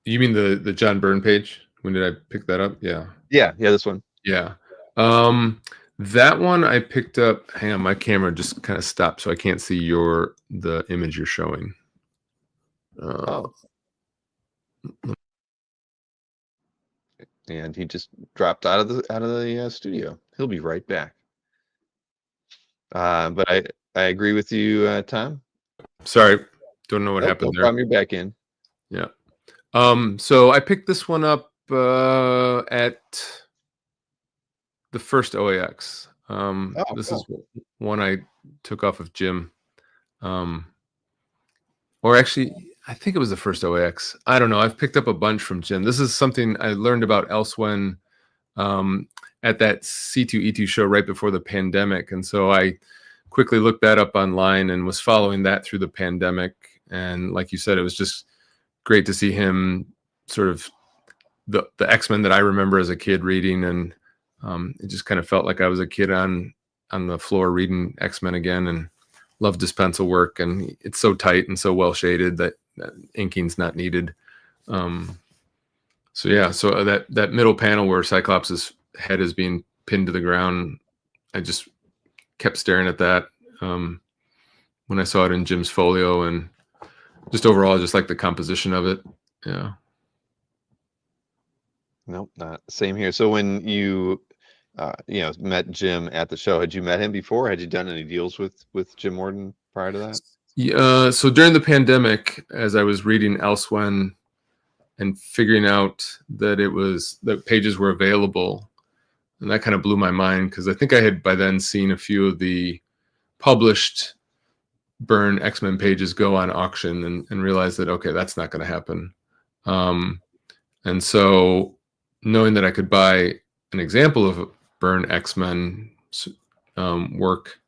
you mean the John Byrne page? When did I pick that up? Yeah. Yeah, this one. Yeah. Um, That one I picked up. Hang on, my camera just kind of stopped, so I can't see the image you're showing. Oh, and he just dropped out of the studio. He'll be right back. But I agree with you, Tom. Sorry, don't know what Nope, no happened there. problem. You're back in. Yeah. So I picked this one up at the first OAX. Oh, This is cool. one I took off of Jim. Or actually, I think it was the first OAX. I don't know. I've picked up a bunch from Jim. This is something I learned about elsewhere at that C2E2 show right before the pandemic. And so I quickly looked that up online and was following that through the pandemic. And like you said, it was just great to see him sort of the X-Men that I remember as a kid reading. And it just kind of felt like I was a kid on the floor reading X-Men again, and loved his pencil work. And it's so tight and so well shaded that inking's not needed. So that middle panel where Cyclops' head is being pinned to the ground, I just kept staring at that when I saw it in Jim's folio, and just overall, just like the composition of it. Yeah. Nope, not same here. So when you met Jim at the show, had you met him before? Had you done any deals with Jim Morton prior to that? Yeah. So during the pandemic, as I was reading Elsewhere and figuring out that pages were available, and that kind of blew my mind, because I think I had by then seen a few of the published Byrne X-Men pages go on auction, and realized that, okay, that's not going to happen. And so knowing that I could buy an example of Byrne X-Men work,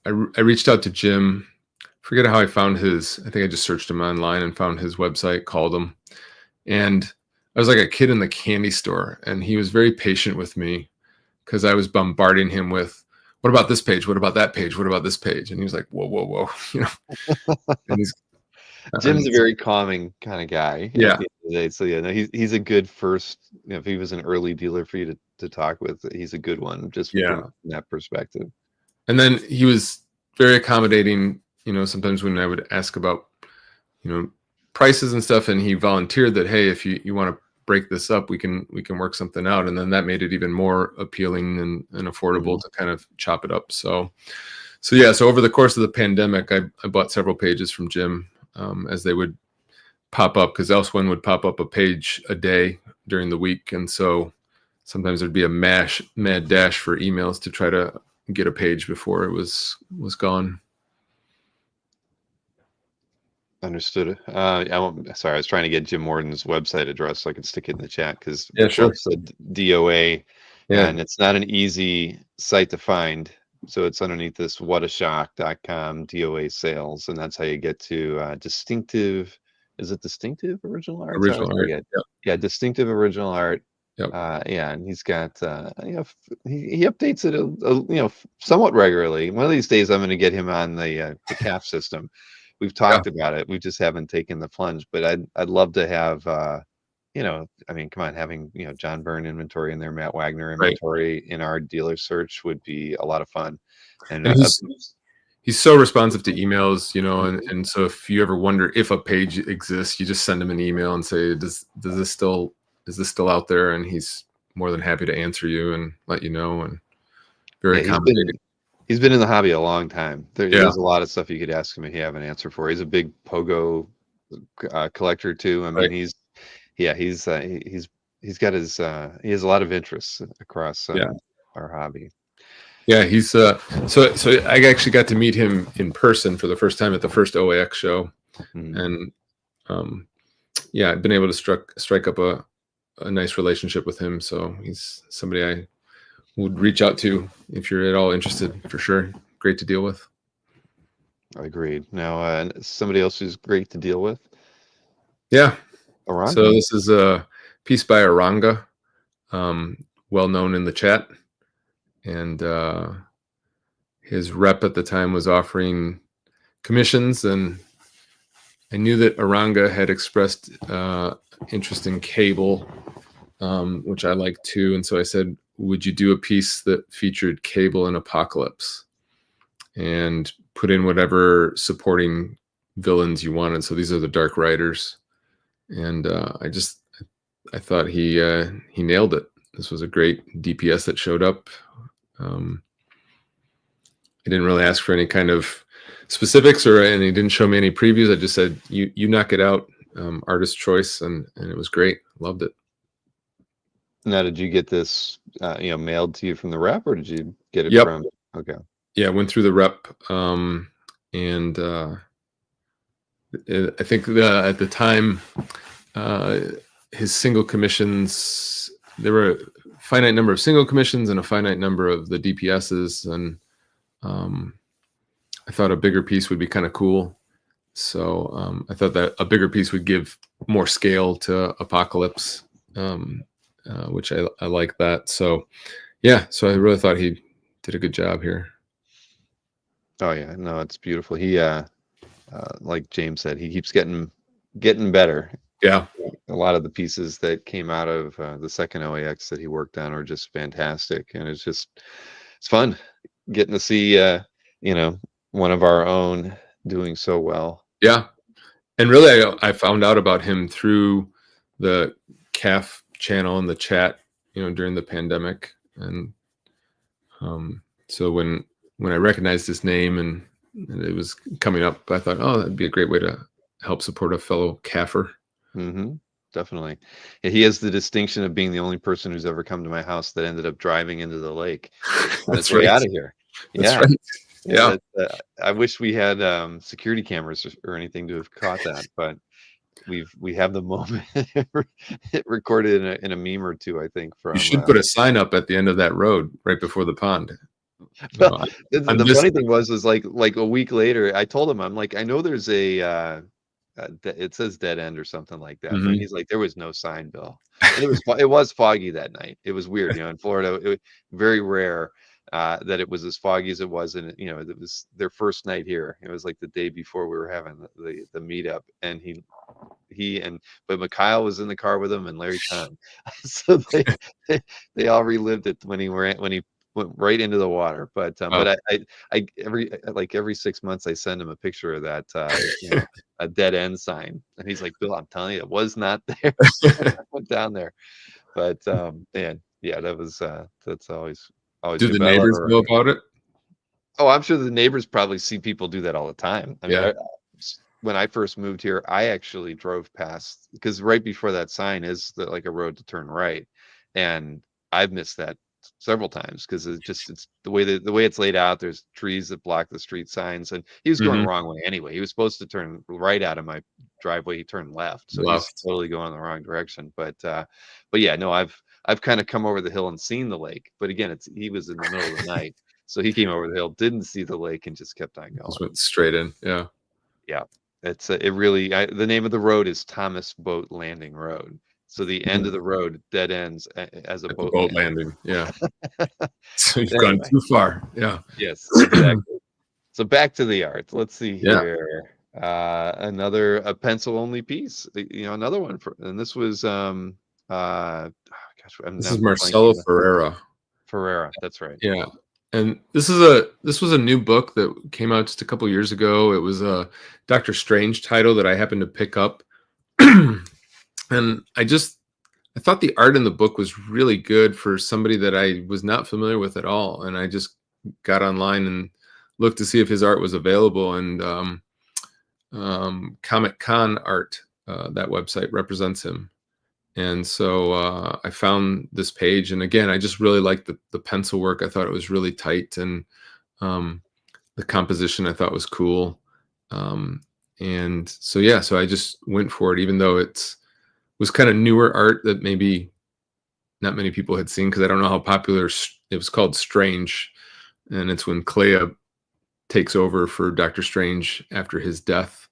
I reached out to Jim. Forget how I found his. I think I just searched him online and found his website, called him, and I was like a kid in the candy store, and he was very patient with me because I was bombarding him with, what about this page? What about that page? What about this page? And he was like, whoa, whoa, whoa, And he's Jim's and a very calming kind of guy at the yeah, end of the day. So yeah, no, he's a good first. If he was an early dealer for you to talk with, he's a good one just yeah. from that perspective. And then he was very accommodating. Sometimes when I would ask about, prices and stuff, and he volunteered that, hey, if you want to break this up, we can work something out. And then that made it even more appealing and affordable to kind of chop it up. So yeah, so over the course of the pandemic, I bought several pages from Jim as they would pop up, because Elsewhere would pop up a page a day during the week. And so sometimes there'd be a mad dash for emails to try to get a page before it was gone. Understood. Sorry, I was trying to get Jim Morton's website address so I could stick it in the chat because Yeah, sure. folks said DOA, Yeah. and it's not an easy site to find. So it's underneath this whatashock.com DOA sales, and that's how you get to distinctive. Is it distinctive original art? I always Original art. forget. Yeah, distinctive original art. Yep. Yeah, and he's got he updates it somewhat regularly. One of these days, I'm going to get him on the CAF system. We've talked about it. We just haven't taken the plunge. But I'd love to have I mean, come on, having John Byrne inventory in there, Matt Wagner inventory in our dealer search would be a lot of fun. And he's so responsive to emails, and so if you ever wonder if a page exists, you just send him an email and say, is this still out there? And he's more than happy to answer you and let you know, and very accommodating. He's been in the hobby a long time. There's a lot of stuff you could ask him and he have an answer for. He's a big pogo collector too. I mean, he's got his he has a lot of interests across our hobby. Yeah, he's so I actually got to meet him in person for the first time at the first OAX show, and I've been able to strike up a nice relationship with him. So he's somebody I would reach out to if you're at all interested, for sure. Great to deal with. Agreed. Now, somebody else who's great to deal with. Yeah. Aranga? So this is a piece by Aranga, well known in the chat, and his rep at the time was offering commissions, and I knew that Aranga had expressed interest in Cable, which I like too, and so I said, would you do a piece that featured Cable and Apocalypse and put in whatever supporting villains you wanted? So these are the Dark Riders, and I thought he nailed it. This was a great DPS that showed up. I didn't really ask for any kind of specifics, and he didn't show me any previews. I just said, you knock it out, artist choice, and it was great. Loved it. Now, did you get this, mailed to you from the rep, or did you get it Yep. from? Okay. Yeah, I went through the rep, and I think at the time, his single commissions, there were a finite number of single commissions and a finite number of the DPSs, and I thought a bigger piece would be kind of cool. So I thought that a bigger piece would give more scale to Apocalypse, which I like that. So yeah, so I really thought he did a good job here. Oh yeah, no, it's beautiful. He like James said, he keeps getting better. Yeah. A lot of the pieces that came out of the second OAX that he worked on are just fantastic, and it's fun getting to see one of our own doing so well. Yeah, and really I found out about him through the CAF channel and the chat, during the pandemic, and so when I recognized his name and it was coming up, I thought, oh, that'd be a great way to help support a fellow CAFer. Mm-hmm. Definitely. Yeah, he has the distinction of being the only person who's ever come to my house that ended up driving into the lake. That's right. right. Out of here. That's yeah. Right. Yeah. I wish we had security cameras or anything to have caught that, but we have the moment recorded in a meme or two, I think. From you should put a sign up at the end of that road right before the pond. Well, the funny thing was like a week later, I told him, I'm like, I know there's it says dead end or something like that, but he's like, there was no sign, Bill. And it was foggy that night. It was weird, in Florida. It was very rare that it was as foggy as it was, and it was their first night here. It was like the day before we were having the meetup, and but Mikhail was in the car with him, and Larry Kahn. So they all relived it when he went right into the water. But I every 6 months I send him a picture of that a dead end sign, and he's like, Bill, I'm telling you, it was not there. I went down there, but man, yeah, that's always do the neighbors know about it? Oh, I'm sure the neighbors probably see people do that all the time. I mean, when I first moved here, I actually drove past, because right before that sign is like a road to turn right, and I've missed that several times because it's the way it's laid out. There's trees that block the street signs, and he was going the wrong way anyway. He was supposed to turn right out of my driveway. He turned left, so he's totally going the wrong direction. But yeah, no, I've kind of come over the hill and seen the lake, but again, he was in the middle of the night, so he came over the hill, didn't see the lake, and just kept on going. Just went straight in. Yeah. It's the name of the road is Thomas Boat Landing Road. So the end of the road dead ends as a boat landing. Yeah. So you've gone too far. Yeah. Yes, exactly. So back to the art. Let's see here. A pencil only piece. Another one and this was this is Marcelo Ferreira. That's right. Yeah. And this was a new book that came out just a couple years ago. It was a Doctor Strange title that I happened to pick up. And I thought the art in the book was really good for somebody that I was not familiar with at all. And I just got online and looked to see if his art was available. And Comic Con Art, that website, represents him. And so I found this page. And again, I just really liked the pencil work. I thought it was really tight. And the composition I thought was cool. And so I just went for it, even though it was kind of newer art that maybe not many people had seen, because I don't know how popular it was. Called Strange, and it's when Clea takes over for Doctor Strange after his death.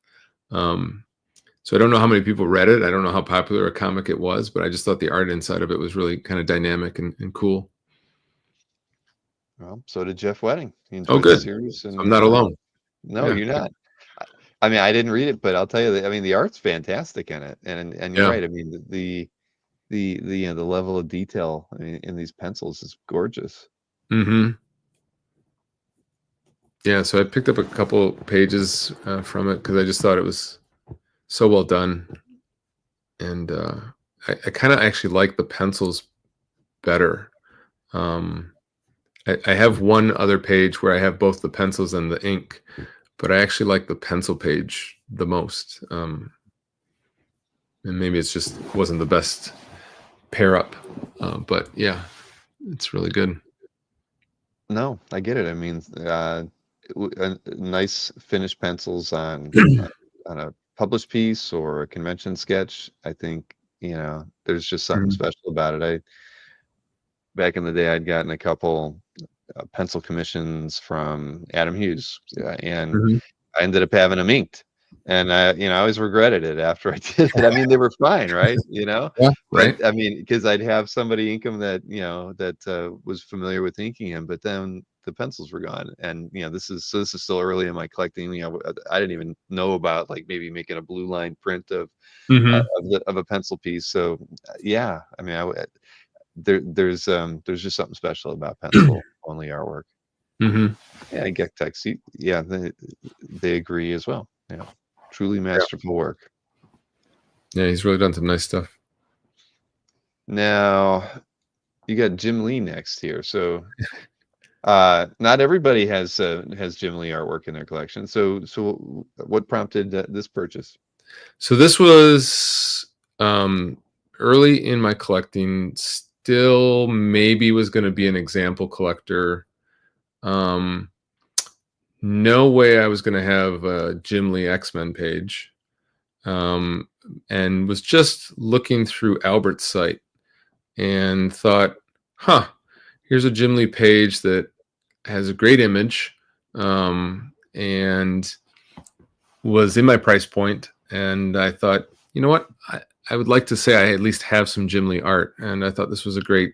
So I don't know how many people read it. I don't know how popular a comic it was, but I just thought the art inside of it was really kind of dynamic and cool. Well, so did Jeff Wedding. He enjoyed the series, and I'm not alone. No, you're not. I mean, I didn't read it, but I'll tell you that, I mean, the art's fantastic in it, and you're right. I mean, the level of detail, I mean, in these pencils is gorgeous. Mm-hmm. Yeah, so I picked up a couple pages from it because I just thought it was so well done, and I kind of actually like the pencils better. Um, I have one other page where I have both the pencils and the ink, but I actually like the pencil page the most. And maybe it's just wasn't the best pair up, but yeah, it's really good. No, I get it. I mean, nice finished pencils on a published piece or a convention sketch. I think, there's just something Mhm. special about it. Back in the day, I'd gotten a couple pencil commissions from Adam Hughes, and Mhm. I ended up having them inked. And I always regretted it after I did it. I mean, they were fine, right? Yeah, But right. I mean, because I'd have somebody ink them that was familiar with inking him, but then the pencils were gone. And this is still early in my collecting. I didn't even know about like maybe making a blue line print Hmm. of a pencil piece. So yeah, I mean, there's just something special about pencil only artwork. Hmm. Yeah, I get text. Yeah, they agree as well. Yeah, truly Yeah, masterful work. yeah, he's really done some nice stuff. Now you got Jim Lee next here. So not everybody has Jim Lee artwork in their collection. So what prompted this purchase? So this was early in my collecting. Still, maybe was going to be an example collector. Um, no way I was going to have a Jim Lee X-Men page. Um, and was just looking through Albert's site and thought, huh, here's a Jim Lee page that has a great image, and was in my price point. And I thought, you know what? I would like to say I at least have some Jim Lee art. And I thought this was a great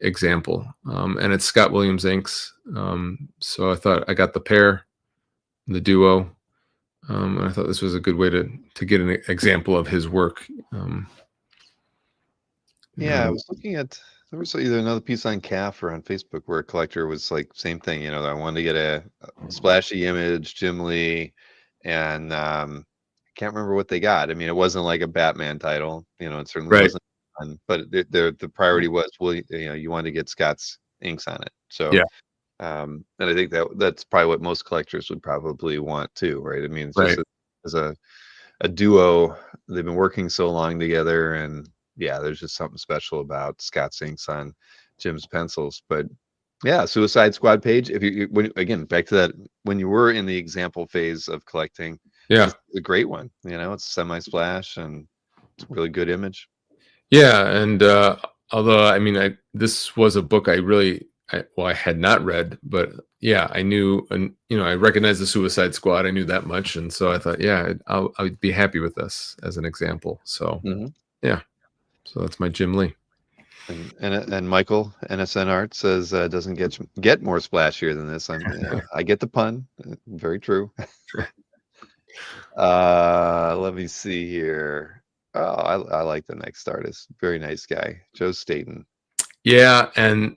example. And it's Scott Williams inks. So I thought I got the pair, the duo. And I thought this was a good way to get an example of his work. Yeah, I And was looking at there was either another piece on CAF or on Facebook where a collector was like same thing. I wanted to get a splashy image, Jim Lee, and I can't remember what they got. I mean, it wasn't like a Batman title. It certainly right. wasn't. But the priority was, well, you wanted to get Scott's inks on it. So, Yeah. and I think that's probably what most collectors would probably want too, right? I mean, it's just Right. as a duo. They've been working so long together, and yeah, there's just something special about Scott's inks on Jim's pencils. But yeah, Suicide Squad page. If when again back to that when you were in the example phase of collecting, Yeah. this is a great one. It's semi-splash and it's a really good image. Yeah. And although I mean, this was a book I had not read, but yeah, I knew, and I recognized the Suicide Squad. I knew that much, and so I thought, yeah, I'd be happy with this as an example. So Hmm. yeah, so that's my Jim Lee. And Michael NSN Art says doesn't get more splashier than this. I get the pun. Very true. Let me see here. Oh, I like the next artist. Very nice guy, Joe Staten. Yeah, and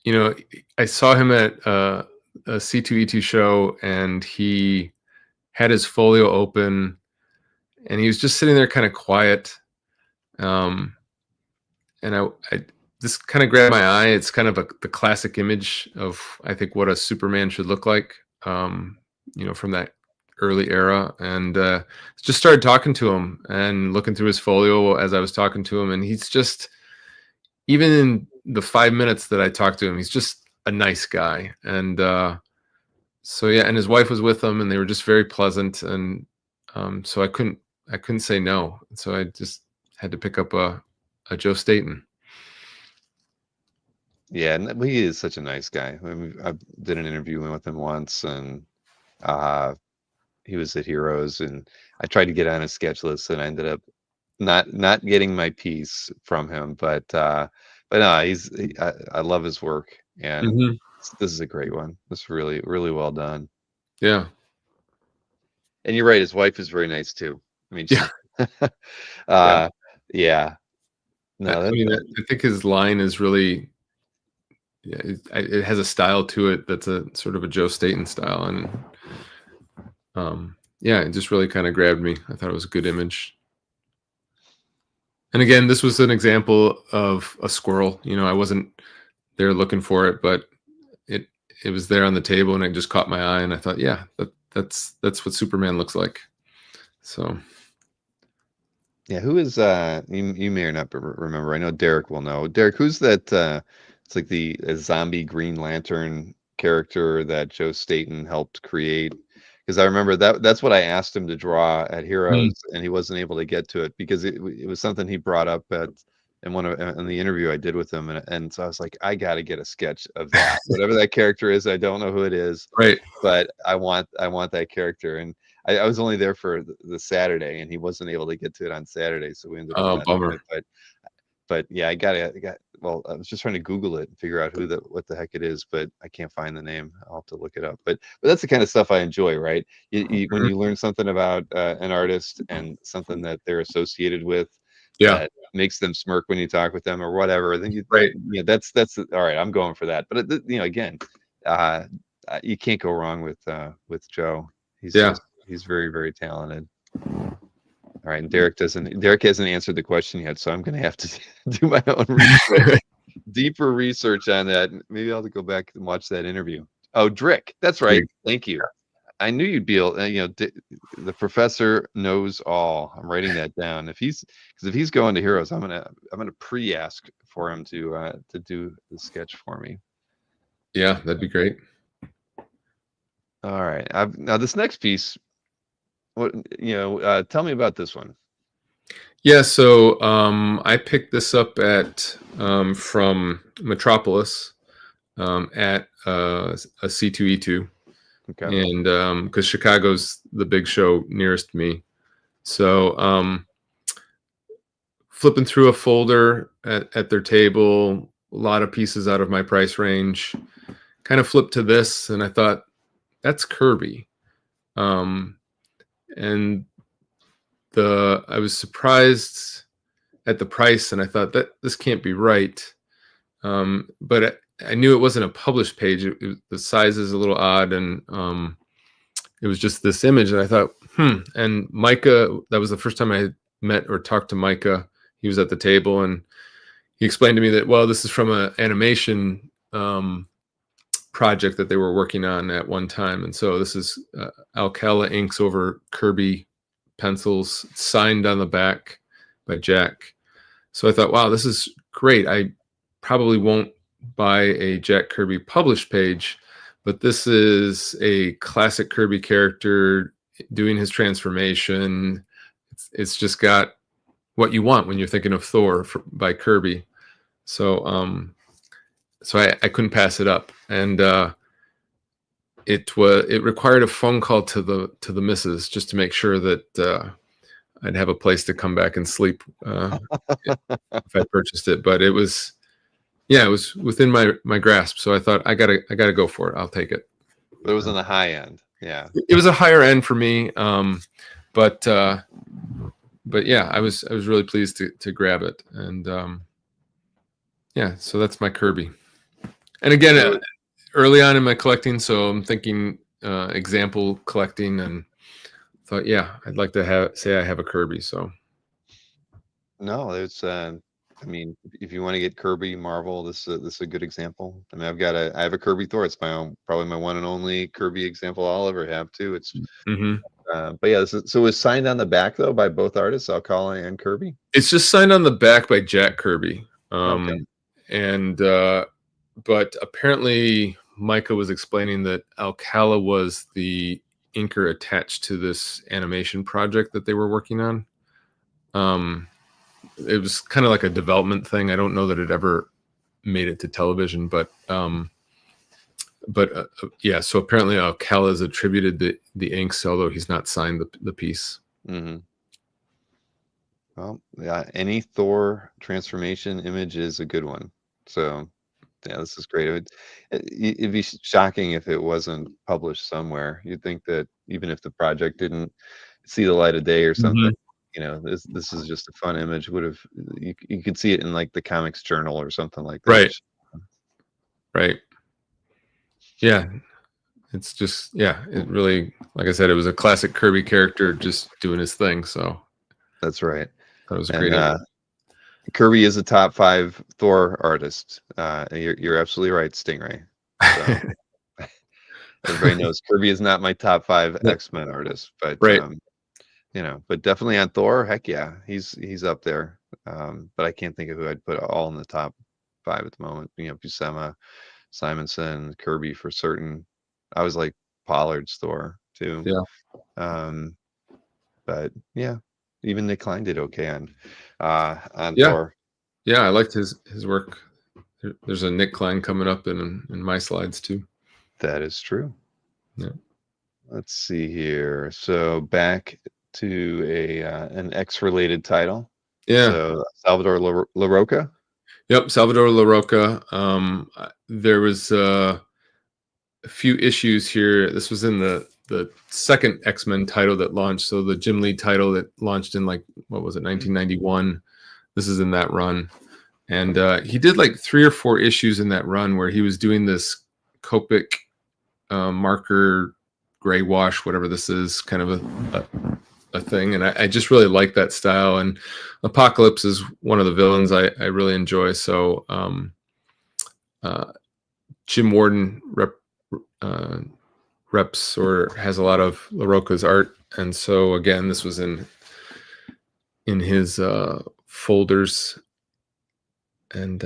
you know, I saw him at a C2E2 show, and he had his folio open, and he was just sitting there, kind of quiet. Um, and I this kind of grabbed my eye. It's kind of the classic image of, I think, what a Superman should look like. From that early era, and just started talking to him and looking through his folio as I was talking to him, and he's just, even in the 5 minutes that I talked to him, he's just a nice guy. And so yeah, and his wife was with him, and they were just very pleasant, and so I couldn't say no. So I just had to pick up a Joe Staten. Yeah, and he is such a nice guy. I did an interview with him once, and uh, he was at Heroes, and I tried to get on his sketch list, and I ended up not getting my piece from him. But no, I love his work, and Hmm. this is a great one. This is really really well done. Yeah. And you're right, his wife is very nice too. I mean, Yeah. she, Yeah. uh, yeah. No, I mean, I think his line is really, yeah, it has a style to it that's a sort of a Joe Staton style, and yeah, it just really kind of grabbed me. I thought it was a good image. And again, this was an example of a squirrel. I wasn't there looking for it, but it it was there on the table, and it just caught my eye, and I thought, yeah, that's what Superman looks like. So yeah, who is you may or not remember. I know Derek will know. Derek, who's that it's like the a zombie Green Lantern character that Joe Staton helped create? Because I remember that's what I asked him to draw at mm, Heroes, and he wasn't able to get to it because it was something he brought up at in the interview I did with him, and so I was like, I got to get a sketch of that, whatever that character is. I don't know who it is, right. but I want that character. And I was only there for the Saturday, and he wasn't able to get to it on Saturday, so we ended up Oh, not doing bummer. it. But yeah, I got. Well, I was just trying to Google it and figure out what the heck it is, but I can't find the name. I'll have to look it up. But that's the kind of stuff I enjoy, right? When Mhm. you learn something about an artist and something that they're associated with Yeah, that makes them smirk when you talk with them or whatever, then right. that's all right. I'm going for that. But again, uh, you can't go wrong with Joe. Yeah. He's very, very talented. All right, and Derek hasn't answered the question yet, so I'm gonna have to do my own research, deeper research on that. Maybe I'll have to go back and watch that interview. Oh, Drick, that's right. Big. Thank you. I knew you'd be able. The professor knows all. I'm writing that down. If he's going to Heroes, I'm gonna pre-ask for him to do the sketch for me. Yeah, that'd be great. All right. Now this next piece. What tell me about this one. Yeah, so I picked this up at from Metropolis at a C2E2, Okay. and because Chicago's the big show nearest me, so flipping through a folder at their table, a lot of pieces out of my price range. Kind of flipped to this, and I thought that's Kirby, um, and I was surprised at the price, and I thought that this can't be right. But I knew it wasn't a published page. The size is a little odd, and it was just this image, and I thought, And Micah, that was the first time I had met or talked to Micah. He was at the table, and he explained to me that, well, this is from an animation project that they were working on at one time, and so this is Alcala inks over Kirby pencils, signed on the back by Jack. So I thought, wow, this is great. I probably won't buy a Jack Kirby published page, but this is a classic Kirby character doing his transformation. It's just got what you want when you're thinking of Thor by Kirby. So I couldn't pass it up, and it required a phone call to the missus just to make sure that I'd have a place to come back and sleep if I purchased it. But it was within my grasp. So I thought I gotta go for it. I'll take it. But it was on the high end. Yeah. It was a higher end for me, but yeah, I was really pleased to grab it, and yeah, so that's my Kirby. And again, early on in my collecting, so I'm thinking example collecting, and thought, yeah, I'd like to say I have a Kirby. So No, it's I mean, if you want to get Kirby Marvel, this is a good example. I mean, I have a Kirby Thor. It's probably my one and only Kirby example I'll ever have too. But yeah, so it was signed on the back though by both artists, Alcala and Kirby. it's just signed on the back by Jack Kirby. Okay. And but apparently Micah was explaining that Alcala was the inker attached to this animation project that they were working on. It was kind of like a development thing. I don't know that it ever made it to television, but yeah. So apparently Alcala has attributed the inks, although he's not signed the piece. Mm-hmm. Well, yeah, any Thor transformation image is a good one. So yeah, this is great. It'd be shocking if it wasn't published somewhere. You'd think that even if the project didn't see the light of day or something, Mhm. you know, this is just a fun image. Would have you could see it in like the Comics Journal or something like that. Right. Right. Yeah. It's just, yeah, it really, like I said, it was a classic Kirby character just doing his thing. So That's right. that was a And great image. Kirby is a top 5 Thor artist. You're absolutely right, Stingray. So everybody knows Kirby is not my top 5 X-Men artist, but Right. you know, but definitely on Thor, heck yeah, he's up there. But I can't think of who I'd put all in the top 5 at the moment. You know, Buscema, Simonson, Kirby for certain. I was like Pollard's Thor too. Yeah. Um, but yeah, even Nick Klein did okay on Yeah. Thor. Yeah. I liked his work. There's a Nick Klein coming up in my slides too. That is true. Yeah. Let's see here. So back to an X-related title. Yeah. So Salvador LaRocca. Yep. Salvador LaRocca. There was a few issues here. This was in the second X-Men title that launched. So the Jim Lee title that launched in like, what was it, 1991. This is in that run. And he did like 3 or 4 issues in that run where he was doing this Copic marker gray wash, whatever this is, kind of a thing. And I just really like that style. And Apocalypse is one of the villains I really enjoy. So Jim Warden reps or has a lot of LaRocca's art. And so again, this was in his folders. And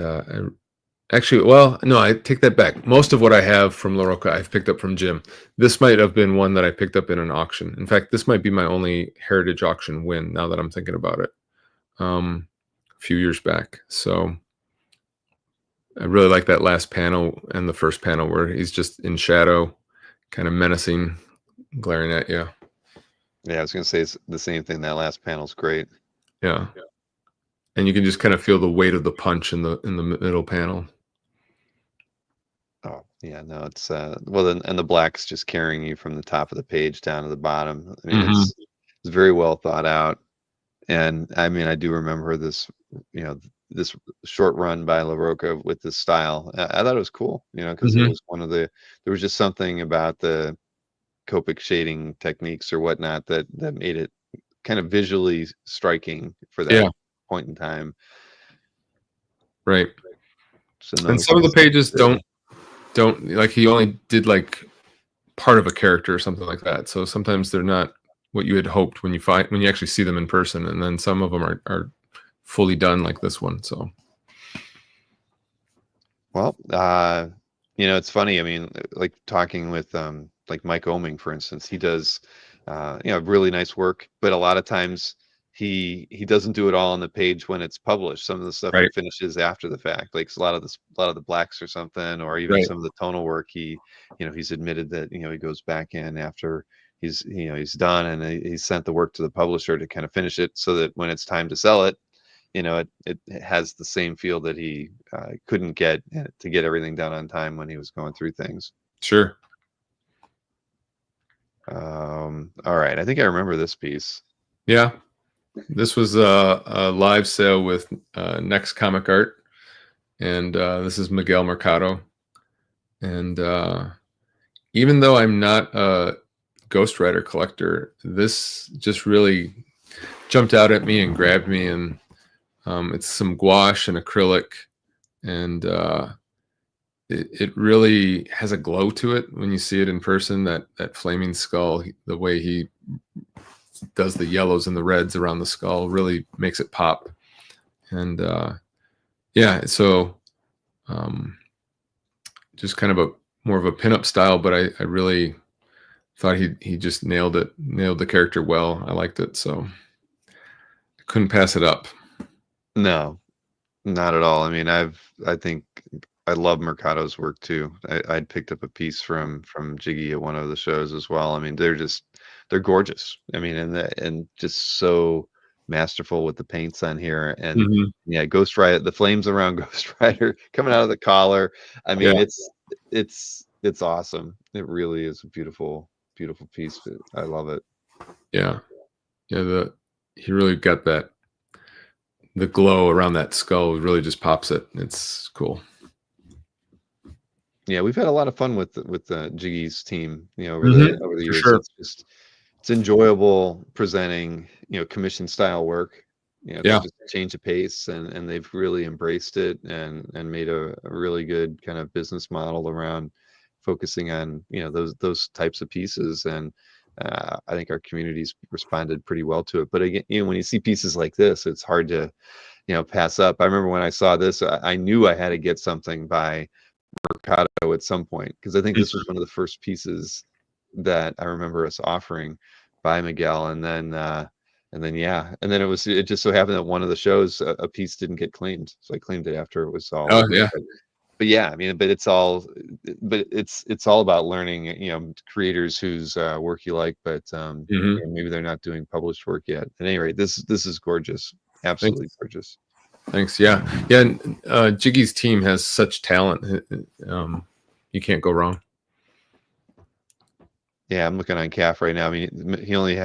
actually, well, no, I take that back. Most of what I have from LaRocca, I've picked up from Jim. This might have been one that I picked up in an auction. In fact, this might be my only Heritage auction win now that I'm thinking about it. A few years back. So I really like that last panel and the first panel where he's just in shadow, kind of menacing, glaring at you. Yeah, I was gonna say it's the same thing. That last panel's great. Yeah. And you can just kind of feel the weight of the punch in the middle panel. Oh yeah, no, it's well, then, and the black's just carrying you from the top of the page down to the bottom. I mean, it's very well thought out. And I mean, I do remember this, you know, this short run by LaRocca with this style. I thought it was cool, you know, because it was one of the, there was just something about the Copic shading techniques or whatnot that made it kind of visually striking for that point in time. Right. So And some of the pages don't like, he only did like part of a character or something like that. So sometimes they're not what you had hoped when you actually see them in person, and then some of them are fully done like this one. So well, you know, it's funny. I mean, like talking with like Mike Oming, for instance, he does you know, really nice work, but a lot of times he doesn't do it all on the page when it's published. Some of the stuff he finishes after the fact, like a lot of the blacks or something, or even some of the tonal work. He, you know, he's admitted that, you know, he goes back in after he's, you know, he's done, and he sent the work to the publisher to kind of finish it so that when it's time to sell it, you know, it has the same feel that he couldn't get to get everything done on time when he was going through things. Sure. All right, I think I remember this piece. Yeah, this was a live sale with Next Comic Art, and this is Miguel Mercado. And even though I'm not a Ghost Rider collector, this just really jumped out at me and grabbed me. And it's some gouache and acrylic, and it really has a glow to it when you see it in person. That flaming skull, the way he does the yellows and the reds around the skull really makes it pop. And yeah, so just kind of a more of a pinup style, but I really thought he just nailed the character well. I liked it, so I couldn't pass it up. No, not at all. I mean, I think I love Mercado's work too. I'd picked up a piece from Jiggy at one of the shows as well. I mean, they're gorgeous. I mean, and just so masterful with the paints on here. And yeah, Ghost Rider, the flames around Ghost Rider coming out of the collar. I mean, it's awesome. It really is a beautiful piece. I love it. Yeah. he really got that, the glow around that skull really just pops it. It's cool. Yeah, we've had a lot of fun with Jiggy's team, over the For years. sure. It's enjoyable presenting, commission style work. It's Yeah. just a change of pace, and they've really embraced it and made a really good kind of business model around focusing on, those types of pieces. And I think our communities responded pretty well to it. But again, when you see pieces like this, it's hard to, pass up. I remember when I saw this, I knew I had to get something by Mercado at some point, because I think this was one of the first pieces that I remember us offering by Miguel. And then yeah, and then it just so happened that one of the shows, a piece didn't get claimed, so I claimed it after it was all Oh over. yeah. But yeah, I mean, but it's all about learning, creators whose work you like, but Hmm. maybe they're not doing published work yet. At any rate, this is gorgeous, absolutely Thanks. gorgeous. Thanks. Yeah. Yeah. And, Jiggy's team has such talent. You can't go wrong. Yeah, I'm looking on CAF right now. I mean, Miguel only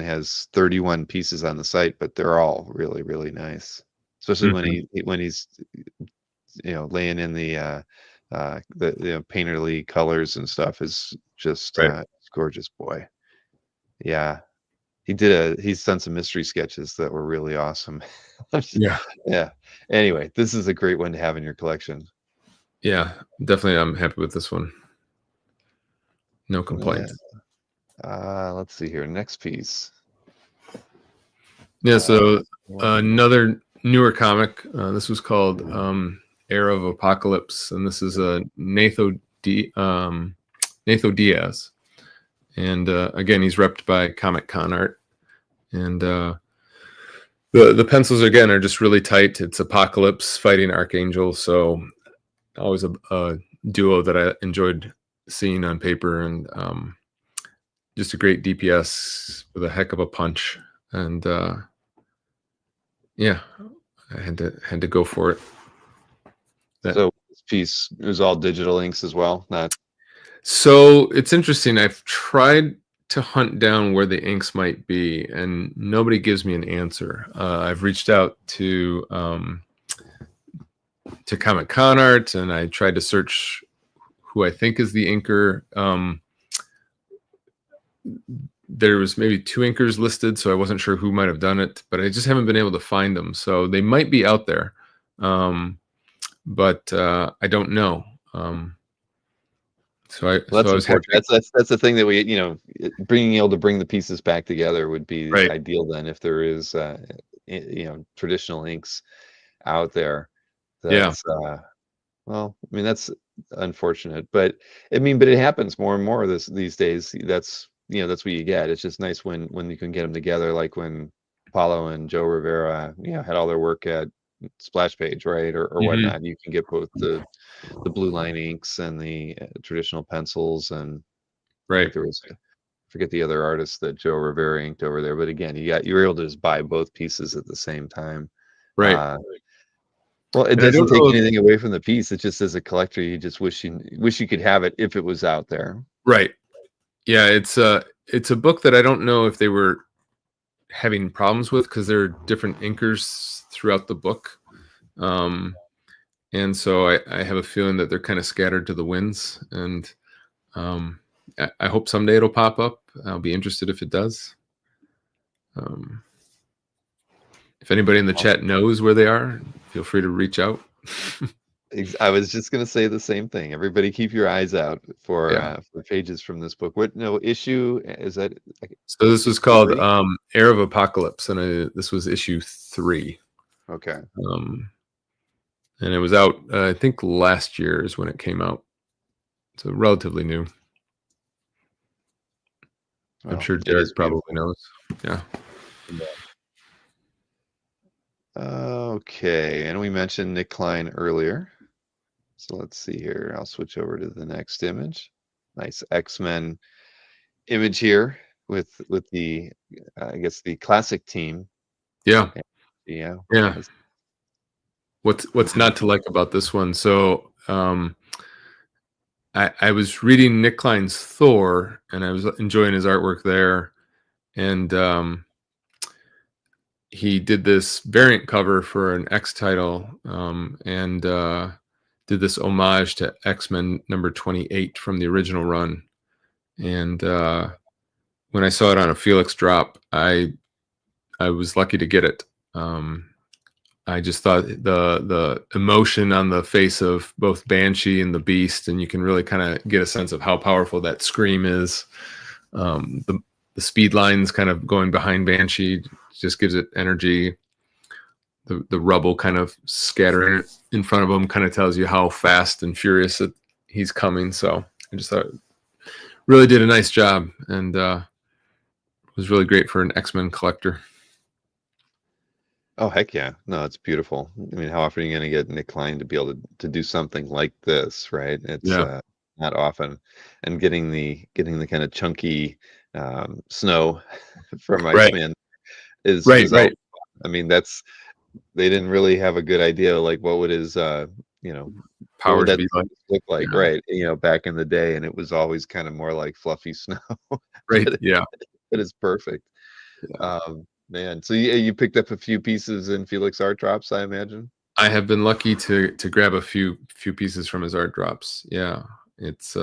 has 31 pieces on the site, but they're all really, really nice. Especially when Mhm. he's laying in the painterly colors and stuff is just Right. gorgeous, boy. Yeah, he's done some mystery sketches that were really awesome. Yeah. Yeah. Anyway, this is a great one to have in your collection. Yeah. Definitely. I'm happy with this one. No Yeah. complaints. Let's see here. Next piece. Yeah. Uh, So what- another newer comic. This was called Era of Apocalypse, and this is a Natho Diaz, and again he's repped by Comic Con Art, and the pencils again are just really tight. It's Apocalypse fighting Archangel, so always a duo that I enjoyed seeing on paper, and just a great DPS with a heck of a punch, and yeah, I had to go for it. So this piece is all digital inks as well, not. So it's interesting. I've tried to hunt down where the inks might be, and nobody gives me an answer. I've reached out to Comic Con Art, and I tried to search who I think is the inker. There was maybe 2 inkers listed, so I wasn't sure who might have done it, but I just haven't been able to find them. So they might be out there, but I don't know. Well, So that's I was important. happy. That's the thing that we, being able to bring the pieces back together would be Right. ideal then, if there is, traditional inks out there. Yeah. That's well, I mean, that's unfortunate, but but it happens more and more these days. That's what you get. It's just nice when you can get them together, like when Paulo and Joe Rivera, had all their work at Splash Page, right, or Hmm. whatnot. You can get both the blue line inks and the traditional pencils, and I Right. think there was I forget the other artist that Joe Rivera inked over there. But again, you were able to just buy both pieces at the same time. Right. Uh, well, it And I doesn't don't take know if, anything away from the piece. It's just, as a collector, you just wish you could have it if it was out there. right. Yeah, it's a book that I don't know if they were having problems with, because there are different inkers throughout the book. And so I have a feeling that they're kind of scattered to the winds, and I hope someday it'll pop up. I'll be interested if it does. Um, if anybody in the chat knows where they are, feel free to reach out. I was just going to say the same thing. Everybody, keep your eyes out Yeah. for pages from this book. What no issue is that? So this was Issue called 3? Era of Apocalypse, and this was issue 3. Okay. Um, and it was out, I think last year is when it came out. So relatively new. I'm Well, sure it is Derek probably beautiful. knows. Yeah. Okay, and we mentioned Nick Klein earlier. So let's see here. I'll switch over to the next image. Nice X-Men image here with the I guess the classic team. Yeah. Yeah. Yeah. What's not to like about this one? So I was reading Nick Klein's Thor, and I was enjoying his artwork there, and he did this variant cover for an X title, and did this homage to X-Men number 28 from the original run. And when I saw it on a Felix drop, I was lucky to get it. I just thought the emotion on the face of both Banshee and the Beast, and you can really kind of get a sense of how powerful that scream is. The speed lines kind of going behind Banshee just gives it energy. The rubble kind of scattering in front of him kind of tells you how fast and furious he's coming. So I just thought really did a nice job, and was really great for an X-Men collector. Oh, heck yeah. No, it's beautiful. I mean, how often are you going to get Nick Klein to be able to do something like this, right? It's Yeah. not often. And getting the kind of chunky snow from Right. Iceman Right. is Right. always fun. I mean, they didn't really have a good idea, like what would his you know, what would Powers that be like. look like, Yeah. right? Back in the day, and it was always kind of more like fluffy snow. Right. But Yeah. it is perfect. Yeah. Man, so you picked up a few pieces in Felix art drops, I imagine? I have been lucky to grab a few pieces from his art drops. Yeah. It's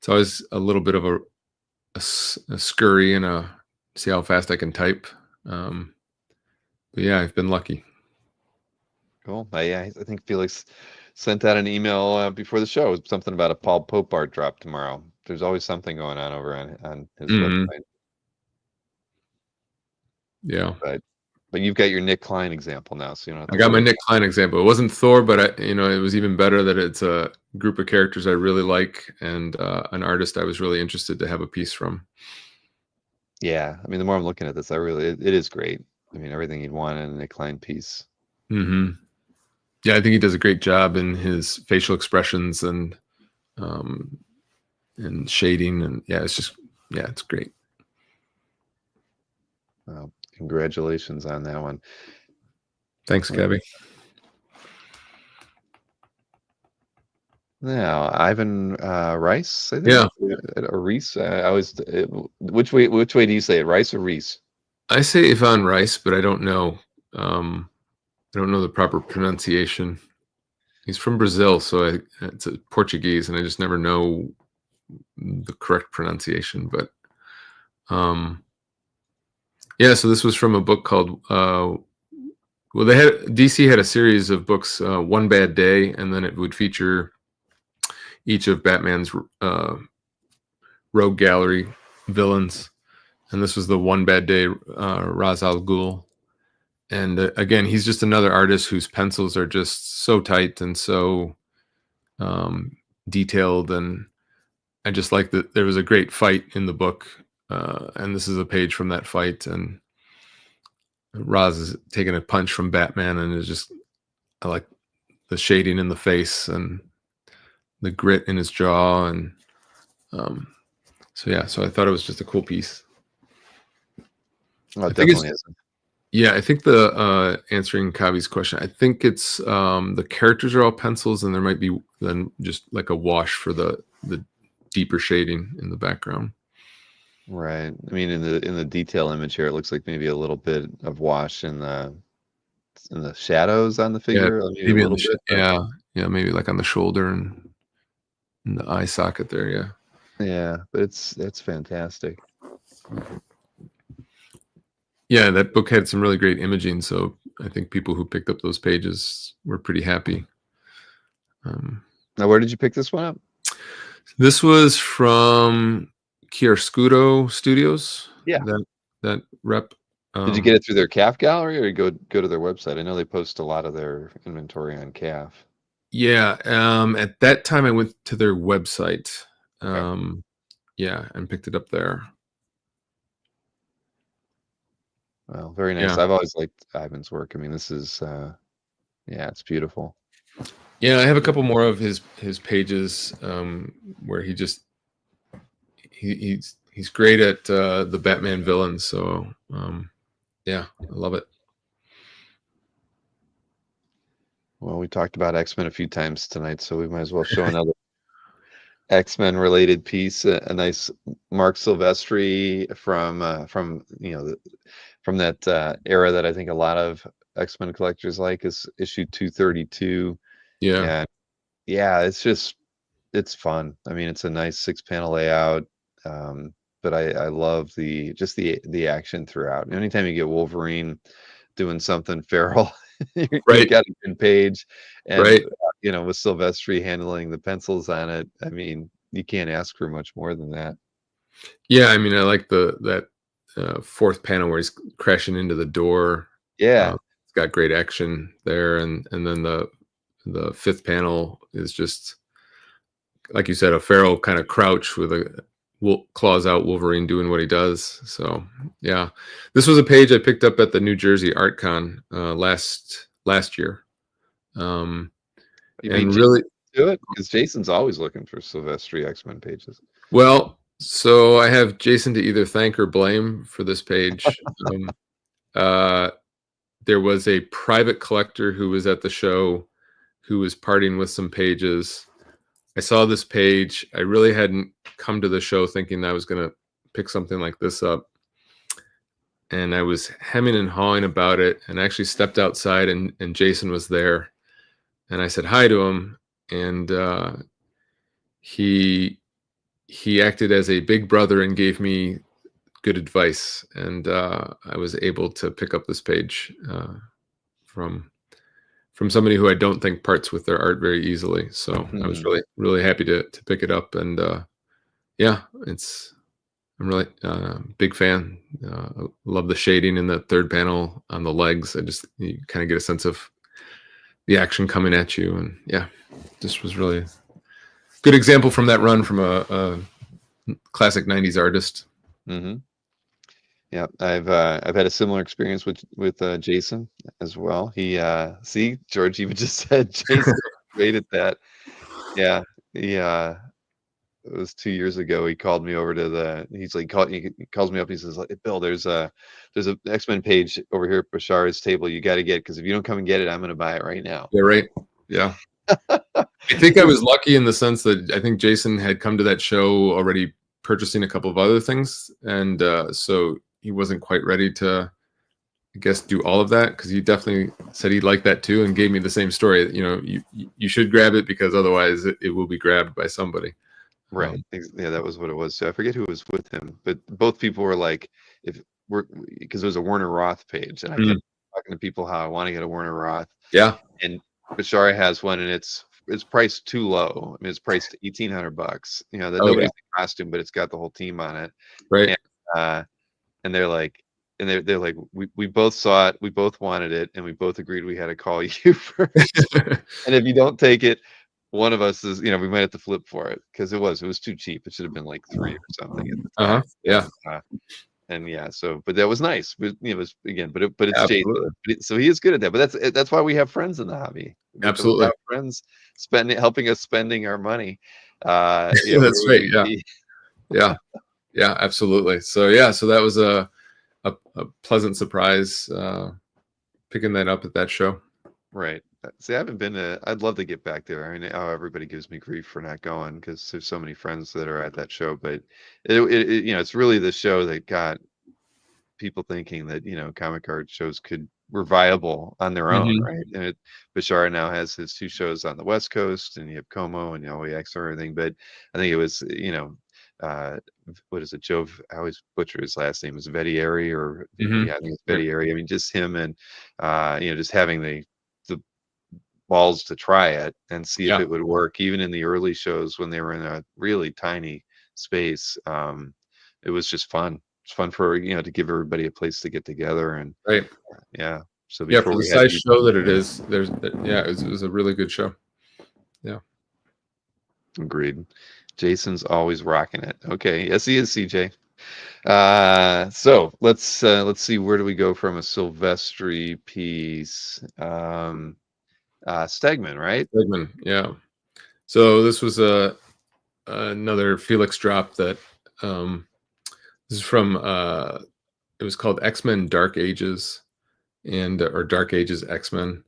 always a little bit of a scurry and a see how fast I can type. But yeah, I've been lucky. Cool. Yeah, I think Felix sent out an email before the show. Something about a Paul Pope art drop tomorrow. There's always something going on over on his Hmm. website. Yeah. But you've got your Nick Klein example now, so you don't have I to got my worry. Nick Klein example. It wasn't Thor, but it was even better that it's a group of characters I really like and an artist I was really interested to have a piece from. Yeah, I mean, the more I'm looking at this, it is great. I mean, everything you'd want in a Nick Klein piece. Hmm. Yeah, I think he does a great job in his facial expressions um, and shading, and it's great. Well, congratulations on that one. Thanks, Kevin. Now, Ivan Rice, I Yeah, think, or Reese. I always, which way do you say it, Rice or Reese? I say Ivan Rice, but I don't know. I don't know the proper pronunciation. He's from Brazil, so it's a Portuguese, and I just never know the correct pronunciation. But yeah, so this was from a book called well, DC had a series of books, One Bad Day, and then it would feature each of Batman's Rogue Gallery villains, and this was the One Bad Day, Ra's al Ghul. And again, he's just another artist whose pencils are just so tight and so detailed, and I just like that there was a great fight in the book, and this is a page from that fight, and Ra's is taking a punch from Batman, and I like the shading in the face and the grit in his jaw, and um, so I thought it was just a cool piece. Oh, I it think it's definitely is. Yeah, I think the answering Kavi's question, I think it's the characters are all pencils, and there might be then just like a wash for the deeper shading in the background. Right. I mean, in the detail image here, it looks like maybe a little bit of wash in the shadows on the Yeah, figure, maybe a maybe little bit, but yeah, maybe like on the shoulder and in the eye socket there. Yeah, yeah, but it's fantastic. yeah, that book had some really great imaging, so I think people who picked up those pages were pretty happy. Now, where did you pick this one up? This was from Chiaroscuro Studios. Yeah. That rep. Did you get it through their CAF gallery or you go to their website? I know they post a lot of their inventory on CAF. Yeah, at that time I went to their website. Okay. Yeah, and picked it up there. Well, very nice. Yeah. I've always liked Ivan's work. I mean, this is yeah, it's beautiful. Yeah, I have a couple more of his pages where he's great at the Batman villains. So yeah, I love it. Well, we talked about X-Men a few times tonight, so we might as well show X-Men related piece, a nice Mark Silvestri from from that era that I think a lot of X-Men collectors like, is issue 232. Yeah. And yeah, it's fun. I mean, it's a nice 6-panel layout. But I love the action throughout. Anytime you get Wolverine doing something feral, you've Right. got a good page. And Right. with Silvestri handling the pencils on it, I mean, you can't ask for much more than that. Yeah. I mean, I like that fourth panel where he's crashing into the door. Yeah. It's got great action there, and then the fifth panel is just, like you said, a feral kind of crouch with a claws out Wolverine doing what he does. So yeah, this was a page I picked up at the New Jersey Art Con last year, You made and Jason really do it? Because Jason's always looking for Silvestri X-Men pages. well. So I have Jason to either thank or blame for this page. Uh, there was a private collector who was at the show who was parting with some pages. I saw this page. I really hadn't come to the show thinking I was going to pick something like this up. And I was hemming and hawing about it, and I actually stepped outside, and Jason was there. And I said hi to him, and he acted as a big brother and gave me good advice. And I was able to pick up this page from somebody who I don't think parts with their art very easily. So I was really, really happy to pick it up. And yeah, I'm really big fan. Love the shading in the third panel on the legs. You kind of get a sense of the action coming at you. And yeah, this was really a good example from that run from a classic 90s artist. Mm-hmm. Yeah, I've had a similar experience with Jason as well. He see, George even just said Jason great at that. Yeah, he it was 2 years ago. He called me over to he calls me up. He says, like, Bill, there's a X-Men page over here at Bashar's table. You got to get, because if you don't come and get it, I'm going to buy it right now. Yeah, right. Yeah. I think I was lucky in the sense that I think Jason had come to that show already purchasing a couple of other things, and so he wasn't quite ready to, I guess, do all of that, because he definitely said he liked that too and gave me the same story. You should grab it, because otherwise it will be grabbed by somebody. Right. Yeah, that was what it was. So I forget who was with him, but both people were like, because there was a Werner Roth page, and I kept talking to people how I want to get a Werner Roth. Yeah. And Bashar has one, and it's priced too low. I mean, it's priced $1,800. That nobody's in costume, but it's got the whole team on it. Right. And they're like, they're like, we both saw it, we both wanted it, and we both agreed we had to call you first. And if you don't take it, one of us is, we might have to flip for it, because it was too cheap. It should have been like 3 or something at the time. Yeah. And yeah, but that was nice. But, it was, again, but it's Absolutely. Jason. So he is good at that. But that's why we have friends in the hobby. Absolutely. Without friends helping us spending our money. That's right. Yeah. Yeah, absolutely. So yeah, so that was a pleasant surprise picking that up at that show. Right. See, I haven't been I'd love to get back there. I mean, everybody gives me grief for not going, because there's so many friends that are at that show. But it's really the show that got people thinking that, comic art shows were viable on their own, right? And Bashar now has his 2 shows on the West Coast, and you have Como and OEX and everything. But I think it was, what is it? I always butcher his last name. Is Vedieri, or yeah, I think it's Vedieri. I mean, just him, and just having the balls to try it and see if it would work, even in the early shows when they were in a really tiny space. It was just fun. It's fun for to give everybody a place to get together. And yeah, so for the size show that it is, it was a really good show. Yeah, agreed. Jason's always rocking it. Okay, yes, he is, CJ. So let's see, where do we go from a Silvestri piece? Stegman, right? Stegman, yeah. So this was another Felix drop that this is from it was called X-Men Dark Ages, or Dark Ages X-Men,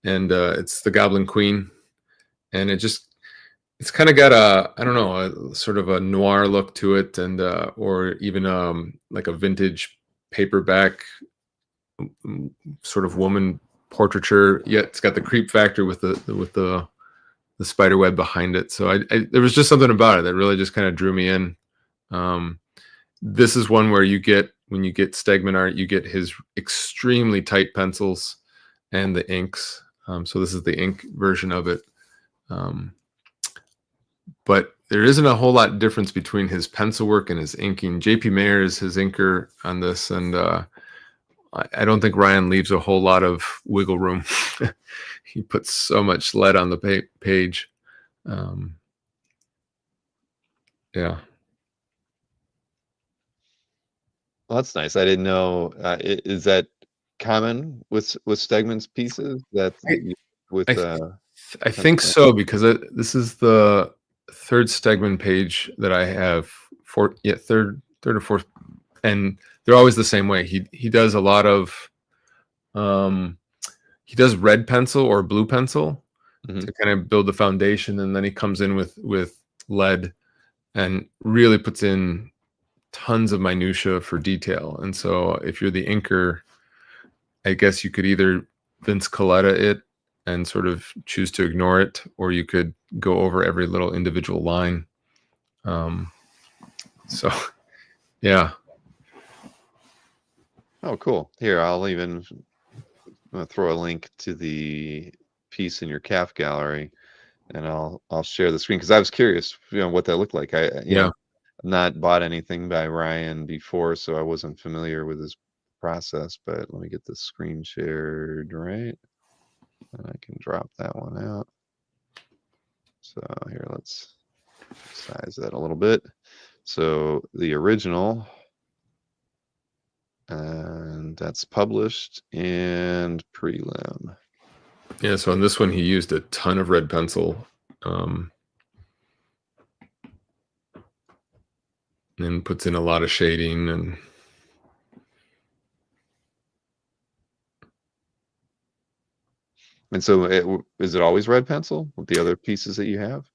and it's the Goblin Queen, and it's kind of got a, I don't know, a sort of a noir look to it, and or even like a vintage paperback sort of woman portraiture. Yet it's got the creep factor with the spider web behind it. So there was just something about it that really just kind of drew me in. Um, this is one where when you get Stegman art, you get his extremely tight pencils and the inks. So this is the ink version of it. But there isn't a whole lot difference between his pencil work and his inking. JP Mayer is his inker on this, and I don't think Ryan leaves a whole lot of wiggle room. He puts so much lead on the page. Yeah. Well, that's nice. I didn't know. Is that common with Stegman's pieces? That with I think so, because this is the third Stegman page that I have. Third or fourth, and they're always the same way. He does a lot of he does red pencil or blue pencil to kind of build the foundation, and then he comes in with lead and really puts in tons of minutia for detail. And so if you're the inker, I guess you could either Vince Colletta it and sort of choose to ignore it, or you could go over every little individual line. So yeah. Oh, cool. Here, I'll even throw a link to the piece in your CAF gallery, and I'll share the screen because I was curious, what that looked like. I've not bought anything by Ryan before, so I wasn't familiar with his process. But let me get the screen shared right, and I can drop that one out. So here, let's size that a little bit. So the original, and that's published and prelim. Yeah, so on this one, he used a ton of red pencil, and puts in a lot of shading. And so is it always red pencil with the other pieces that you have?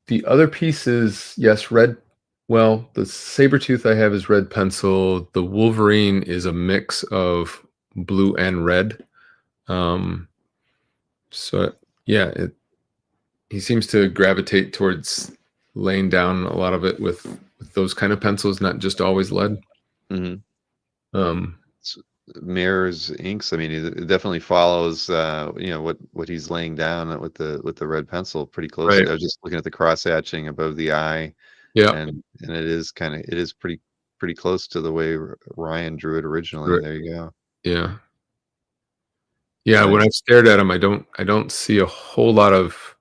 The other pieces, yes, red. Well, the Sabretooth I have is red pencil. The Wolverine is a mix of blue and red. So yeah, he seems to gravitate towards laying down a lot of it with those kind of pencils, not just always lead. Mayer's inks, I mean, it definitely follows what he's laying down with the red pencil pretty closely. Right. I was just looking at the cross hatching above the eye. Yeah. And it is pretty close to the way Ryan drew it originally. Right. There you go. Yeah. Yeah, when I've stared at him, I don't see a whole lot of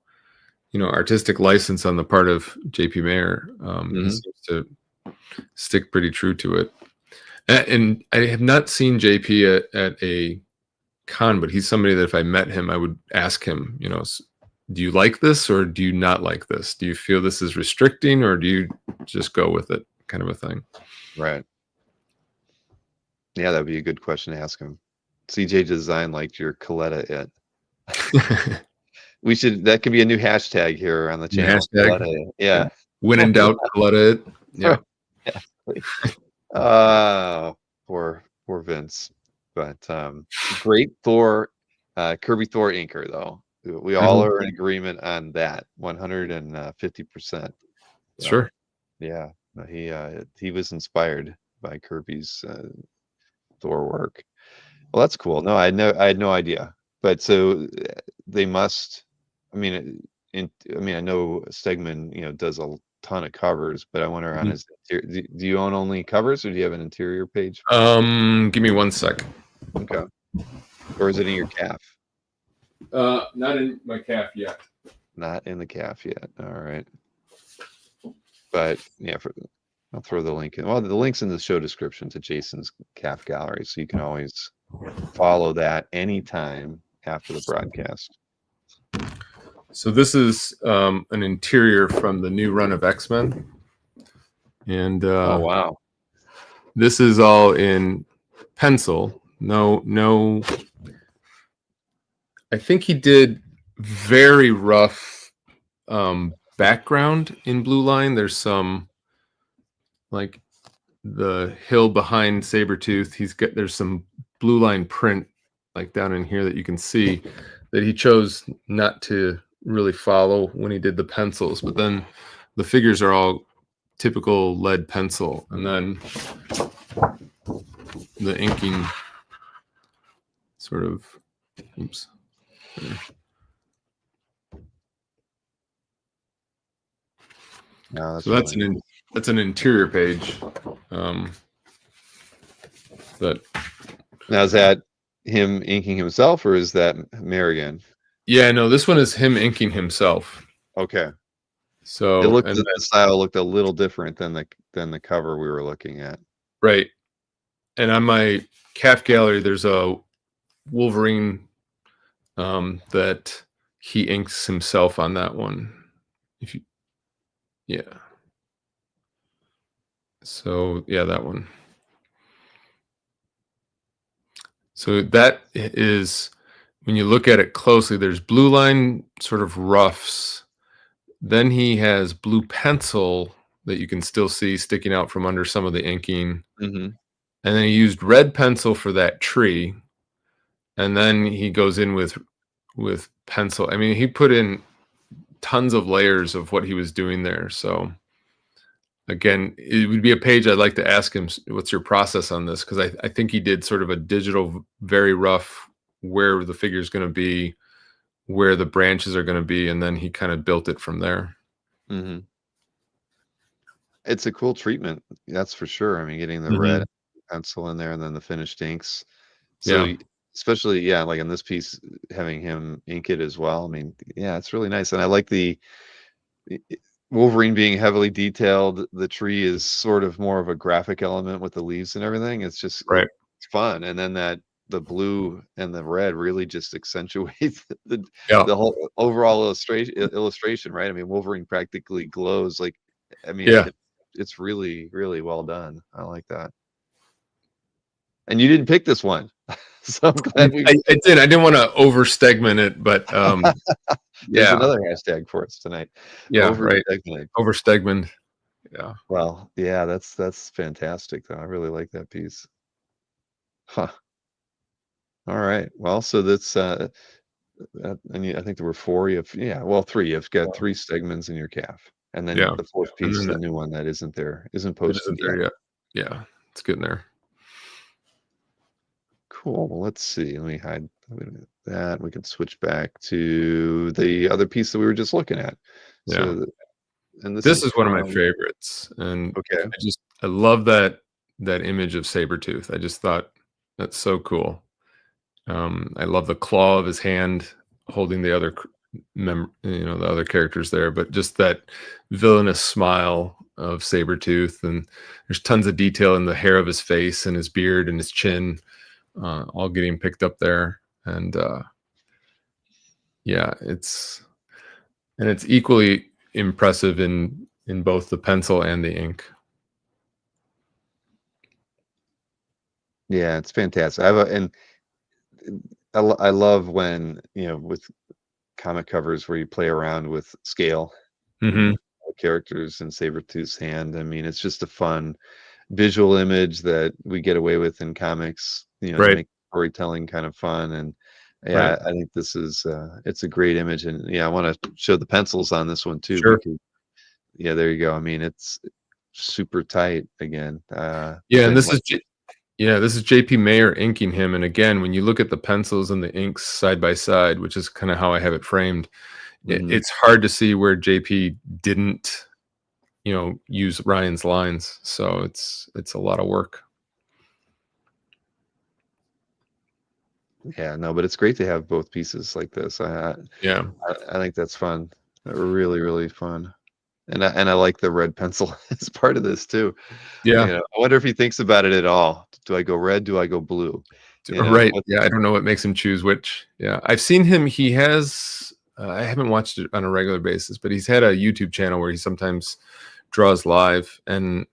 artistic license on the part of JP Mayer. He seems to stick pretty true to it. And I have not seen JP at a con, but he's somebody that if I met him, I would ask him, do you like this or do you not like this? Do you feel this is restricting or do you just go with it, kind of a thing? Right. Yeah, that'd be a good question to ask him. CJ Design liked your Colletta it. That could be a new hashtag here on the channel. Hashtag. Yeah. When in doubt, Colletta it. Yeah. Poor Vince. But great Thor, Kirby Thor inker though. We all are in agreement on that, 150%. Sure. Yeah, he was inspired by Kirby's Thor work. Well, that's cool. No, I had no idea. But so they must. I mean, I know Stegman, does a ton of covers, but I wonder on his interior. Do you own only covers, or do you have an interior page? Give me 1 second. Okay. Or is it in your CAF? Not in my CAF yet. Not in the CAF yet. All right. But yeah, I'll throw the link in. Well, the link's in the show description to Jason's CAF Gallery, so you can always follow that anytime after the broadcast. So this is an interior from the new run of X-Men. And oh, wow. This is all in pencil. No. I think he did very rough background in Blue Line. There's some, like, the hill behind Sabretooth. There's some Blue Line print, like, down in here that you can see that he chose not to really follow when he did the pencils, but then the figures are all typical lead pencil, and then the inking sort of, oops. No, So that's an interior page. But now, is that him inking himself, or is that Marion? yeah, no, this one is him inking himself. Okay. So The style looked a little different than the cover we were looking at. right. And on my CAF Gallery, there's a Wolverine that he inks himself on that one. Yeah. So yeah, that one. So that is, when you look at it closely, there's Blue Line sort of roughs. Then he has blue pencil that you can still see sticking out from under some of the inking. Mm-hmm. And then he used red pencil for that tree. And then he goes in with pencil. I mean, he put in tons of layers of what he was doing there. So again, it would be a page I'd like to ask him, what's your process on this? Because I think he did sort of a digital, very rough, where the figure is going to be, where the branches are going to be, and then he kind of built it from there. Mm-hmm. It's a cool treatment, that's for sure. I mean, getting the red pencil in there and then the finished inks. So Yeah. especially, yeah, like in this piece, having him ink it as well. I mean, yeah, it's really nice. And I like the Wolverine being heavily detailed. The tree is sort of more of a graphic element with the leaves and everything. It's just Right. it's fun. And then the blue and the red really just accentuates Yeah. the whole overall illustration, right? I mean, Wolverine practically glows. Like, I mean, Yeah. it's really, really well done. I like that. And you didn't pick this one, so I'm glad we. I did. I didn't want to over Stegman it, but There's yeah. another hashtag for us tonight. Yeah. Over Right. Stegman. Over Stegman. Yeah. Well, yeah, that's fantastic, though. I really like that piece. Huh. All right. Well, so that's I think there were four. Well, three. You've got three Stegmans in your calf, and then Yeah. the fourth And piece, then the new one that isn't there, isn't it posted isn't yet. there yet. Yeah. It's getting there. Cool. Well, let's see. Let me hide that. We can switch back to the other piece that we were just looking at. Yeah. So, and This is one of my favorites, and okay. I love that image of Sabretooth. I just thought that's so cool. I love the claw of his hand holding the other the other characters there, but just that villainous smile of Sabretooth, and there's tons of detail in the hair of his face and his beard and his chin, all getting picked up there. And yeah, it's equally impressive in both the pencil and the ink. Yeah, it's fantastic. I love when, with comic covers where you play around with scale, characters in Sabretooth's hand. I mean, it's just a fun visual image that we get away with in comics, to Right. make storytelling kind of fun. And yeah, Right. I think this is it's a great image. And yeah, I want to show the pencils on this one too, Sure. because yeah, there you go. I mean, it's super tight again. Yeah, and this is JP Mayer inking him. And again, when you look at the pencils and the inks side by side, which is kind of how I have it framed, it's hard to see where JP didn't, use Ryan's lines. So it's a lot of work. Yeah, no, but it's great to have both pieces like this. I think that's fun. Really, really fun. And I like the red pencil as part of this too. Yeah. I wonder if he thinks about it at all. Do I go red? Do I go blue? Right. Yeah. I don't know what makes him choose which. Yeah. I've seen him. He has, I haven't watched it on a regular basis, but he's had a YouTube channel where he sometimes draws live, and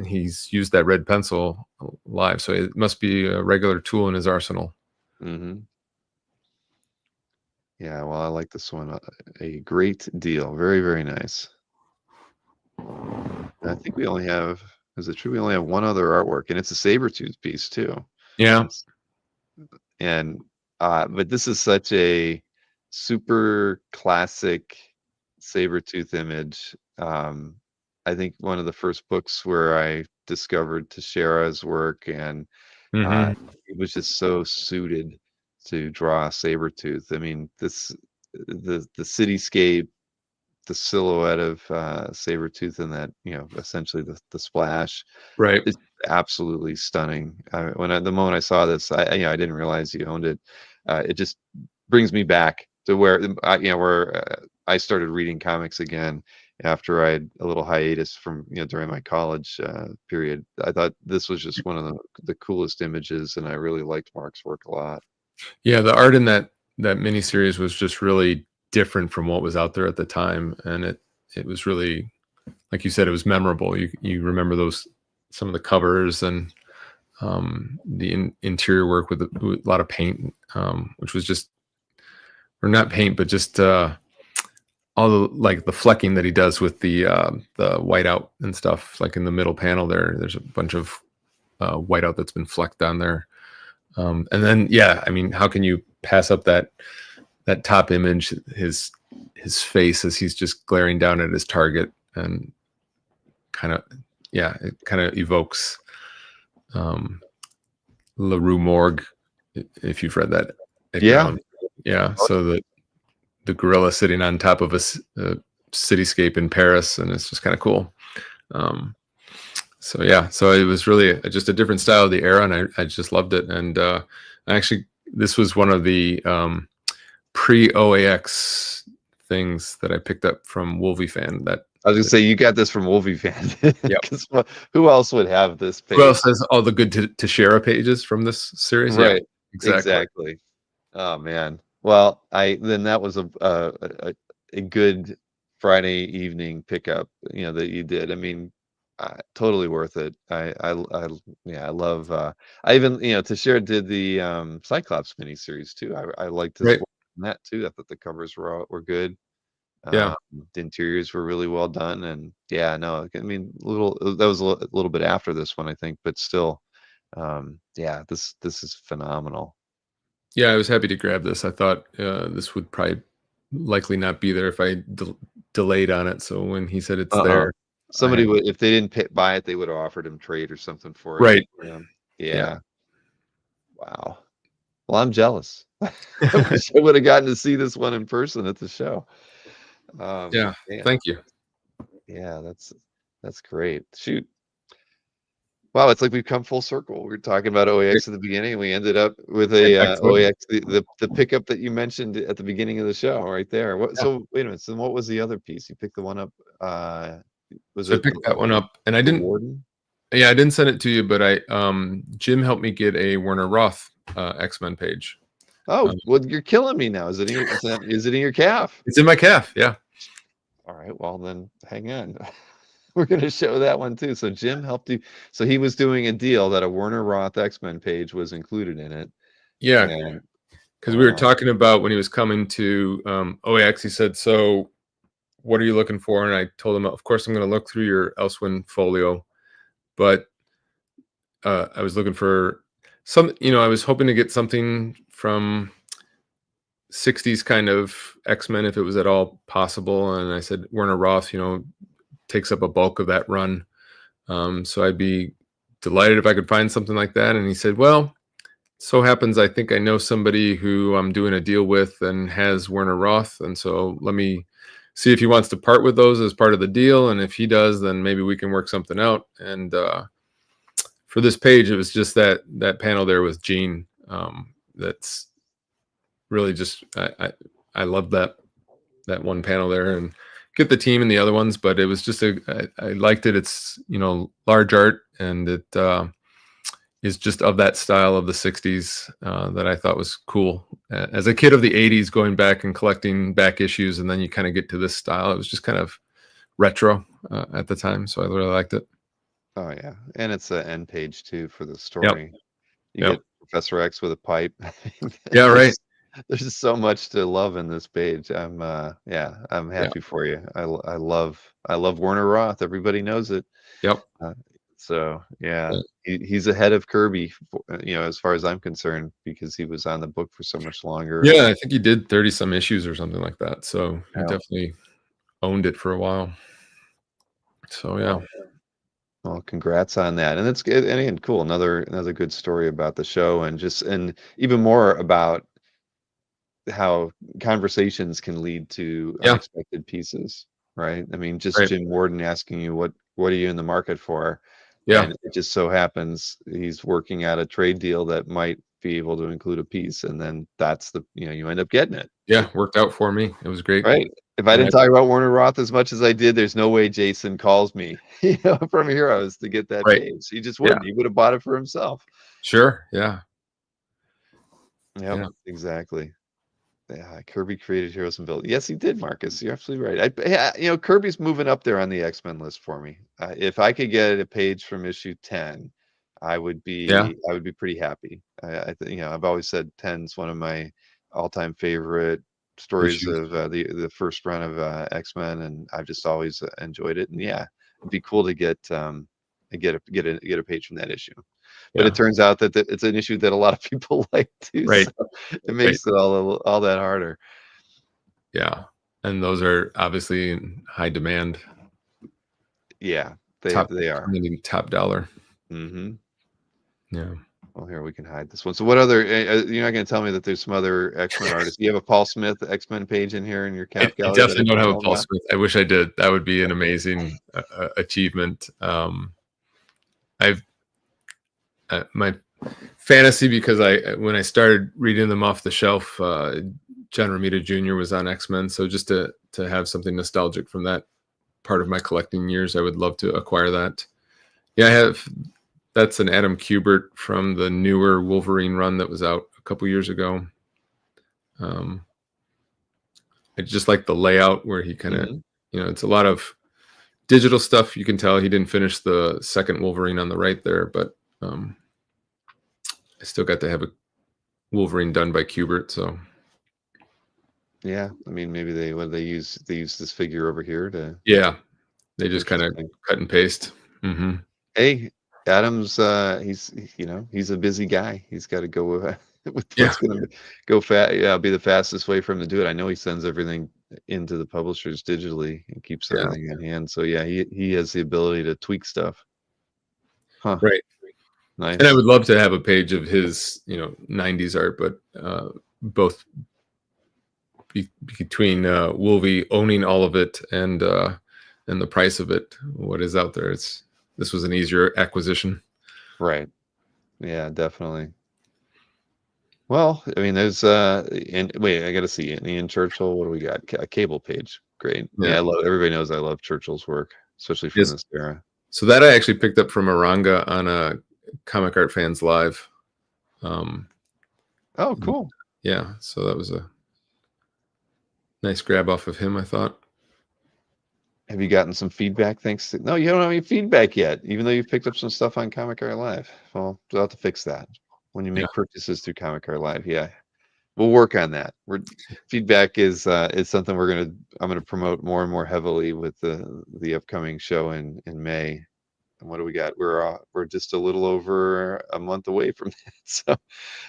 he's used that red pencil live. So it must be a regular tool in his arsenal. Yeah, Yeah, well, I like this one a great deal. Very, very nice. And I think we only have, is it true? We only have one other artwork, and it's a saber-tooth piece too. Yeah. It's, and but this is such a super classic saber-tooth image. I think one of the first books where I discovered Teixeira's work, and uh, Hmm. it was just so suited to draw a saber-tooth. I mean, the cityscape, the silhouette of Sabretooth and that, essentially the splash Right. is absolutely stunning. The moment I saw this, I didn't realize you owned it. It just brings me back to where I started reading comics again after I had a little hiatus from, during my college period. I thought this was just one of the coolest images, and I really liked Mark's work a lot. Yeah, the art in that miniseries was just really different from what was out there at the time, and it was really, like you said, it was memorable. You remember those, some of the covers, and the interior work with a lot of paint, which was just, or not paint, but just all the, like the flecking that he does with the whiteout and stuff. Like in the middle panel there's a bunch of whiteout that's been flecked on there. And then, yeah, I mean, how can you pass up that top image, his face as he's just glaring down at his target, and kind of, yeah, it kind of evokes La Rue Morgue, if you've read that. Yeah. Yeah. So the gorilla sitting on top of a cityscape in Paris, and it's just kind of cool. So yeah, so it was really just a different style of the era, and I just loved it. And actually, this was one of the pre-OAX things that I picked up from Wolvie Fan. That I was gonna say you got this from Wolfie Fan. Yep. 'Cause who else would have this page? Who else has all the good Teixeira pages from this series? Yeah, Right. Exactly. Oh man. Well, then that was a good Friday evening pickup, that you did. I mean, totally worth it. Yeah, I love. I even, Teixeira did the Cyclops miniseries too. I liked this right. one and that too. I thought the covers were good. Yeah, The interiors were really well done, and yeah, no, I mean, that was a little bit after this one, I think, but still, yeah, this is phenomenal. yeah. I was happy to grab this. I thought this would probably likely not be there if I delayed on it. So when he said it's Uh-uh. there, I Somebody would, if they didn't buy it, they would have offered him trade or something for it. right. Yeah. Yeah. Wow. Well, I'm jealous. I wish I would have gotten to see this one in person at the show. Yeah. Man, Thank you. yeah, that's great. Shoot. Wow, it's like we've come full circle. We were talking about OAX at the beginning, and we ended up with a Excellent. OAX, the pickup that you mentioned at the beginning of the show, right there. Yeah. So wait a minute. So what was the other piece? You picked the one up. Was So I it picked that one up, and I the didn't. Warden? Yeah, I didn't send it to you, but Jim helped me get a Werner Roth X-Men page. Oh, well, you're killing me now. Is it in your, is it in your calf? It's in my calf. Yeah. All right. Well, then hang on. We're going to show that one too. So Jim helped you. So he was doing a deal that a Werner Roth X-Men page was included in it. Yeah. And Because we were talking about when he was coming to OAX, he said, "So, what are you looking for?" And I told him, "Of course, I'm going to look through your Elsewin folio, but I was looking for some. I was hoping to get something from '60s kind of X-Men, if it was at all possible." And I said, Werner Roth, takes up a bulk of that run, so I'd be delighted if I could find something like that. And he said, "Well, so happens I think I know somebody who I'm doing a deal with and has Werner Roth, and so let me see if he wants to part with those as part of the deal, and if he does, then maybe we can work something out." And for this page, it was just that panel there with Gene. That's really just, I love that one panel there, and get the team and the other ones, but it was just I liked it. It's large art, and it is just of that style of the '60s that I thought was cool. As a kid of the '80s, going back and collecting back issues, and then you kind of get to this style. It was just kind of retro at the time, so I really liked it. oh yeah, and it's an end page too for the Yep. story. You Yep. get Professor X with a pipe. Yeah. Right. There's so much to love in this page. Yeah, I'm Yeah. happy for you. I love Werner Roth. Everybody knows it. Yep. Uh, so yeah, Yeah. he's ahead of Kirby, as far as I'm concerned, because he was on the book for so much longer. And Yeah, I think he did 30 some issues or something like that. So he yeah, definitely owned it for a while. So yeah. well, well, congrats on that. And it's good. And again, cool. Another good story about the show, and even more about how conversations can lead to Yeah. unexpected pieces, right? I mean, just Right. Jim Warden asking you what are you in the market for? Yeah. And it just so happens he's working out a trade deal that might be able to include a piece, and then that's you end up getting it. Yeah. Worked out for me. It was great. Right. If I Yeah. didn't talk about Warner Roth as much as I did, there's no way Jason calls me, from Heroes to get that Right. page. He just Yeah. wouldn't. He would have bought it for himself. Sure. Yeah. Yep, Yeah. exactly. Yeah, Kirby created Heroes and Villains. Yes, he did, Marcus. You're absolutely right. Yeah, Kirby's moving up there on the X-Men list for me. If I could get a page from issue 10, Yeah. I would be pretty happy. I think I've always said 10 is one of my all-time favorite stories Issues. of the first run of X-Men, and I've just always enjoyed it. And yeah, it'd be cool to get a page from that issue. But it Yeah. turns out that it's an issue that a lot of people like too, Right. so it Right. makes it all that harder. Yeah. And those are obviously in high demand. Yeah, Top they are. commanding top dollar. Mhm. Yeah. Well, here we can hide this one. So what other you're not gonna tell me that there's some other X-Men artists. You have a Paul Smith X-Men page in here in your I CAF gallery that I definitely don't don't have a know Paul about? Smith. I wish I did. That would be an amazing achievement. I've my fantasy because when I started reading them off the shelf, John Romita Jr. was on X-Men, so just to have something nostalgic from that part of my collecting years, I would love to acquire that. Yeah, I have. That's an Adam Kubert from the newer Wolverine run that was out a couple years ago. Um, I just like the layout where he kind of, Mhm. it's a lot of digital stuff. You can tell he didn't finish the second Wolverine on the right there, but I still got to have a Wolverine done by Kubert. So Yeah, I mean, maybe they use this figure over here to yeah, they just kind of interesting. cut and paste. Hmm. Hey, Adam's he's a busy guy. He's got to go with Yeah, what's going to go fast. Yeah, be the fastest way for him to do it. I know he sends everything into the publishers digitally and keeps yeah, everything in hand. So yeah, he has the ability to tweak stuff. Huh. right. And I Nice. would love to have a page of his, 90s art, but both between Wolvie owning all of it and the price of it, what is out there, this was an easier acquisition. Right. Yeah, definitely. Well, I mean, there's and wait, I gotta see it. Ian Churchill. What do we got? A cable page. Great. Yeah. Yeah, everybody knows I love Churchill's work, especially from Yes. this era. So that I actually picked up from Aranga on a Comic Art Fans Live. Um, Oh, cool. yeah, so that was a nice grab off of him, I thought. Have you gotten some feedback? No, you don't have any feedback yet, even though you've picked up some stuff on Comic Art Live. Well, we'll have to fix that when you Yeah, make purchases through Comic Art Live. Yeah, we'll work on that. Feedback is something I'm gonna promote more and more heavily with the upcoming show in May. And what do we got? We're just a little over a month away from that. So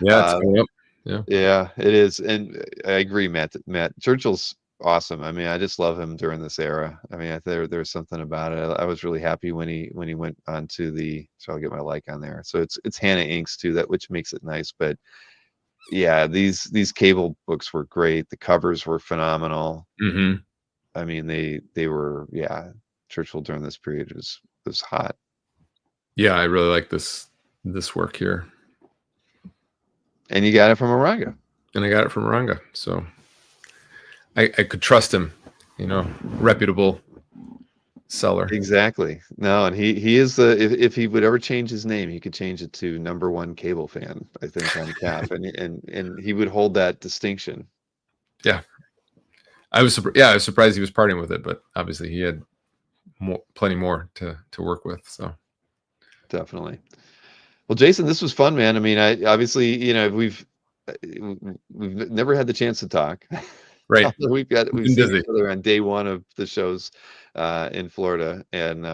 yeah, it's uh, coming up. Yeah, yeah, it is, and I agree, Matt Churchill's awesome. I mean, I just love him during this era. I mean, there's something about it. I was really happy when he went on to the. So I'll get my like on there. So it's Hannah Inks too, that which makes it nice. But yeah, these cable books were great. The covers were phenomenal. hmm, I mean, they were, yeah. Churchill during this period was hot. yeah. I really like this work here, And you got it from Araga. and I got it from Aranga, so I could trust him. Reputable seller. Exactly. No, and he is if he would ever change his name, he could change it to number one cable fan, I think, on CAF, and he would hold that distinction. Yeah, I was I was surprised he was parting with it, but obviously he had plenty more to work with. So Definitely. Well, Jason, this was fun, man. I mean, I obviously, we've we've never had the chance to talk. Right. Although You've we've been seen busy. each other on day one of the shows in Florida, and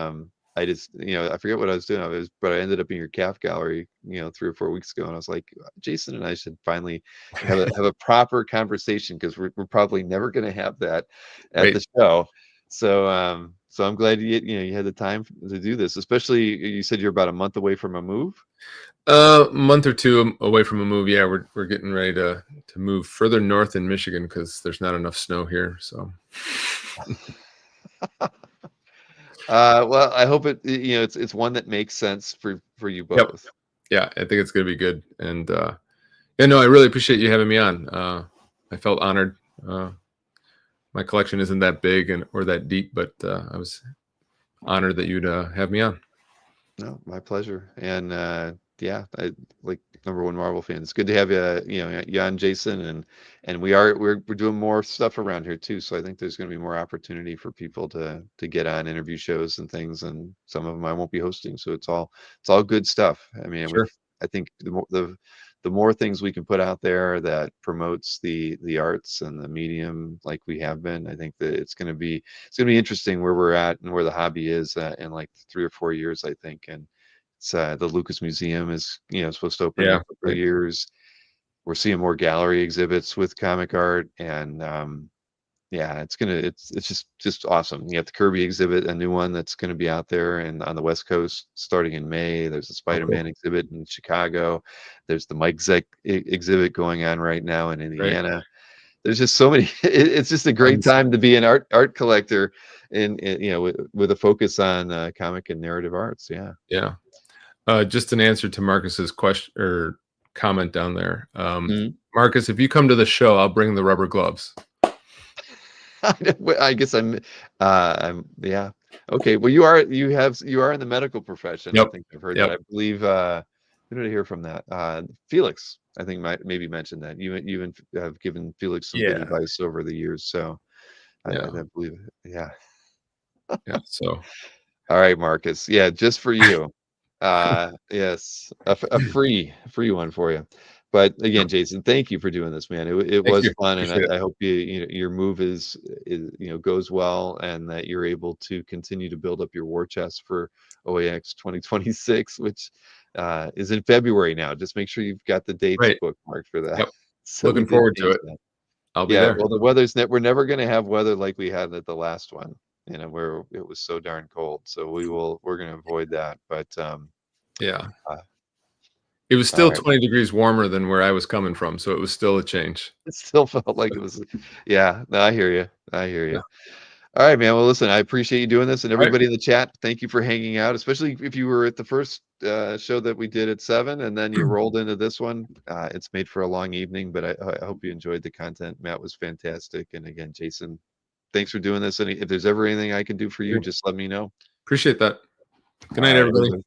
I just, I forget what I was doing. But I ended up in your CAF gallery, 3 or 4 weeks ago, and I was like, Jason and I should finally have a proper conversation because we're probably never going to have that at Right. the show. So I'm glad you had the time to do this. Especially you said you're about a month away from a move. Month or two away from a move. Yeah, we're getting ready to move further north in Michigan because there's not enough snow here. So Well, I hope it's one that makes sense for you yep. both. Yeah, I think it's gonna be good. And yeah, no, I really appreciate you having me on. I felt honored. My collection isn't that big or that deep, but I was honored that you'd have me on. No, my pleasure. And yeah, I like #1 Marvel fan. It's good to have you on, Jason, and we're doing more stuff around here too. So I think there's going to be more opportunity for people to get on interview shows and things, and some of them I won't be hosting. So it's all good stuff. I mean, Sure. I think the more things we can put out there that promotes the arts and the medium like we have been, I think that it's gonna be interesting where we're at and where the hobby is in like 3 or 4 years, I think. And it's the Lucas Museum is supposed to open in a Yeah. couple of Right. years. We're seeing more gallery exhibits with comic art, and yeah, it's just awesome. You have the Kirby exhibit, a new one that's going to be out there and on the West Coast starting in May. There's a Oh, cool. Spider-Man exhibit in Chicago. There's the Mike Zeck exhibit going on right now in Right. Indiana. There's just so many. It's just a great Tons. time to be an art collector, with a focus on comic and narrative arts. Yeah. Yeah. Just an answer to Marcus's question or comment down there. Mhm. Marcus, if you come to the show, I'll bring the rubber gloves. I guess yeah. Okay. Well, you are in the medical profession. I Yep. think I've heard that. Yep. I believe who did I hear from that? Felix, I think might maybe mentioned that. You have given Felix some good Yeah. advice over the years. So Yeah. I believe, yeah. Yeah. So All right, Marcus. Yeah, just for you. Yes, a free one for you. But yep. again, Jason, thank you for doing this, man. It Thank was you. fun, and Appreciate it. I hope your move goes well, and that you're able to continue to build up your war chest for OAX 2026, which is in February now. Just make sure you've got the dates Right. bookmarked for that. Yep. So we Looking did forward to change it. that. I'll be Yeah, there. well, we're never going to have weather like we had at the last one, where it was so darn cold. So we're going to avoid that. But Yeah. uh, It was all still right, 20 degrees warmer than where I was coming from, so it was still a change. it still felt like it was. Yeah, no, I hear you. I hear you. All right, man. Well, listen, I appreciate you doing this, and All right. everybody in the chat. Thank you for hanging out, especially if you were at the first show that we did at 7, and then you rolled into this one. It's made for a long evening, but I hope you enjoyed the content. Matt was fantastic, and again, Jason, thanks for doing this. And if there's ever anything I can do for you, just let me know. Appreciate that. Good All night, right, everybody. everybody.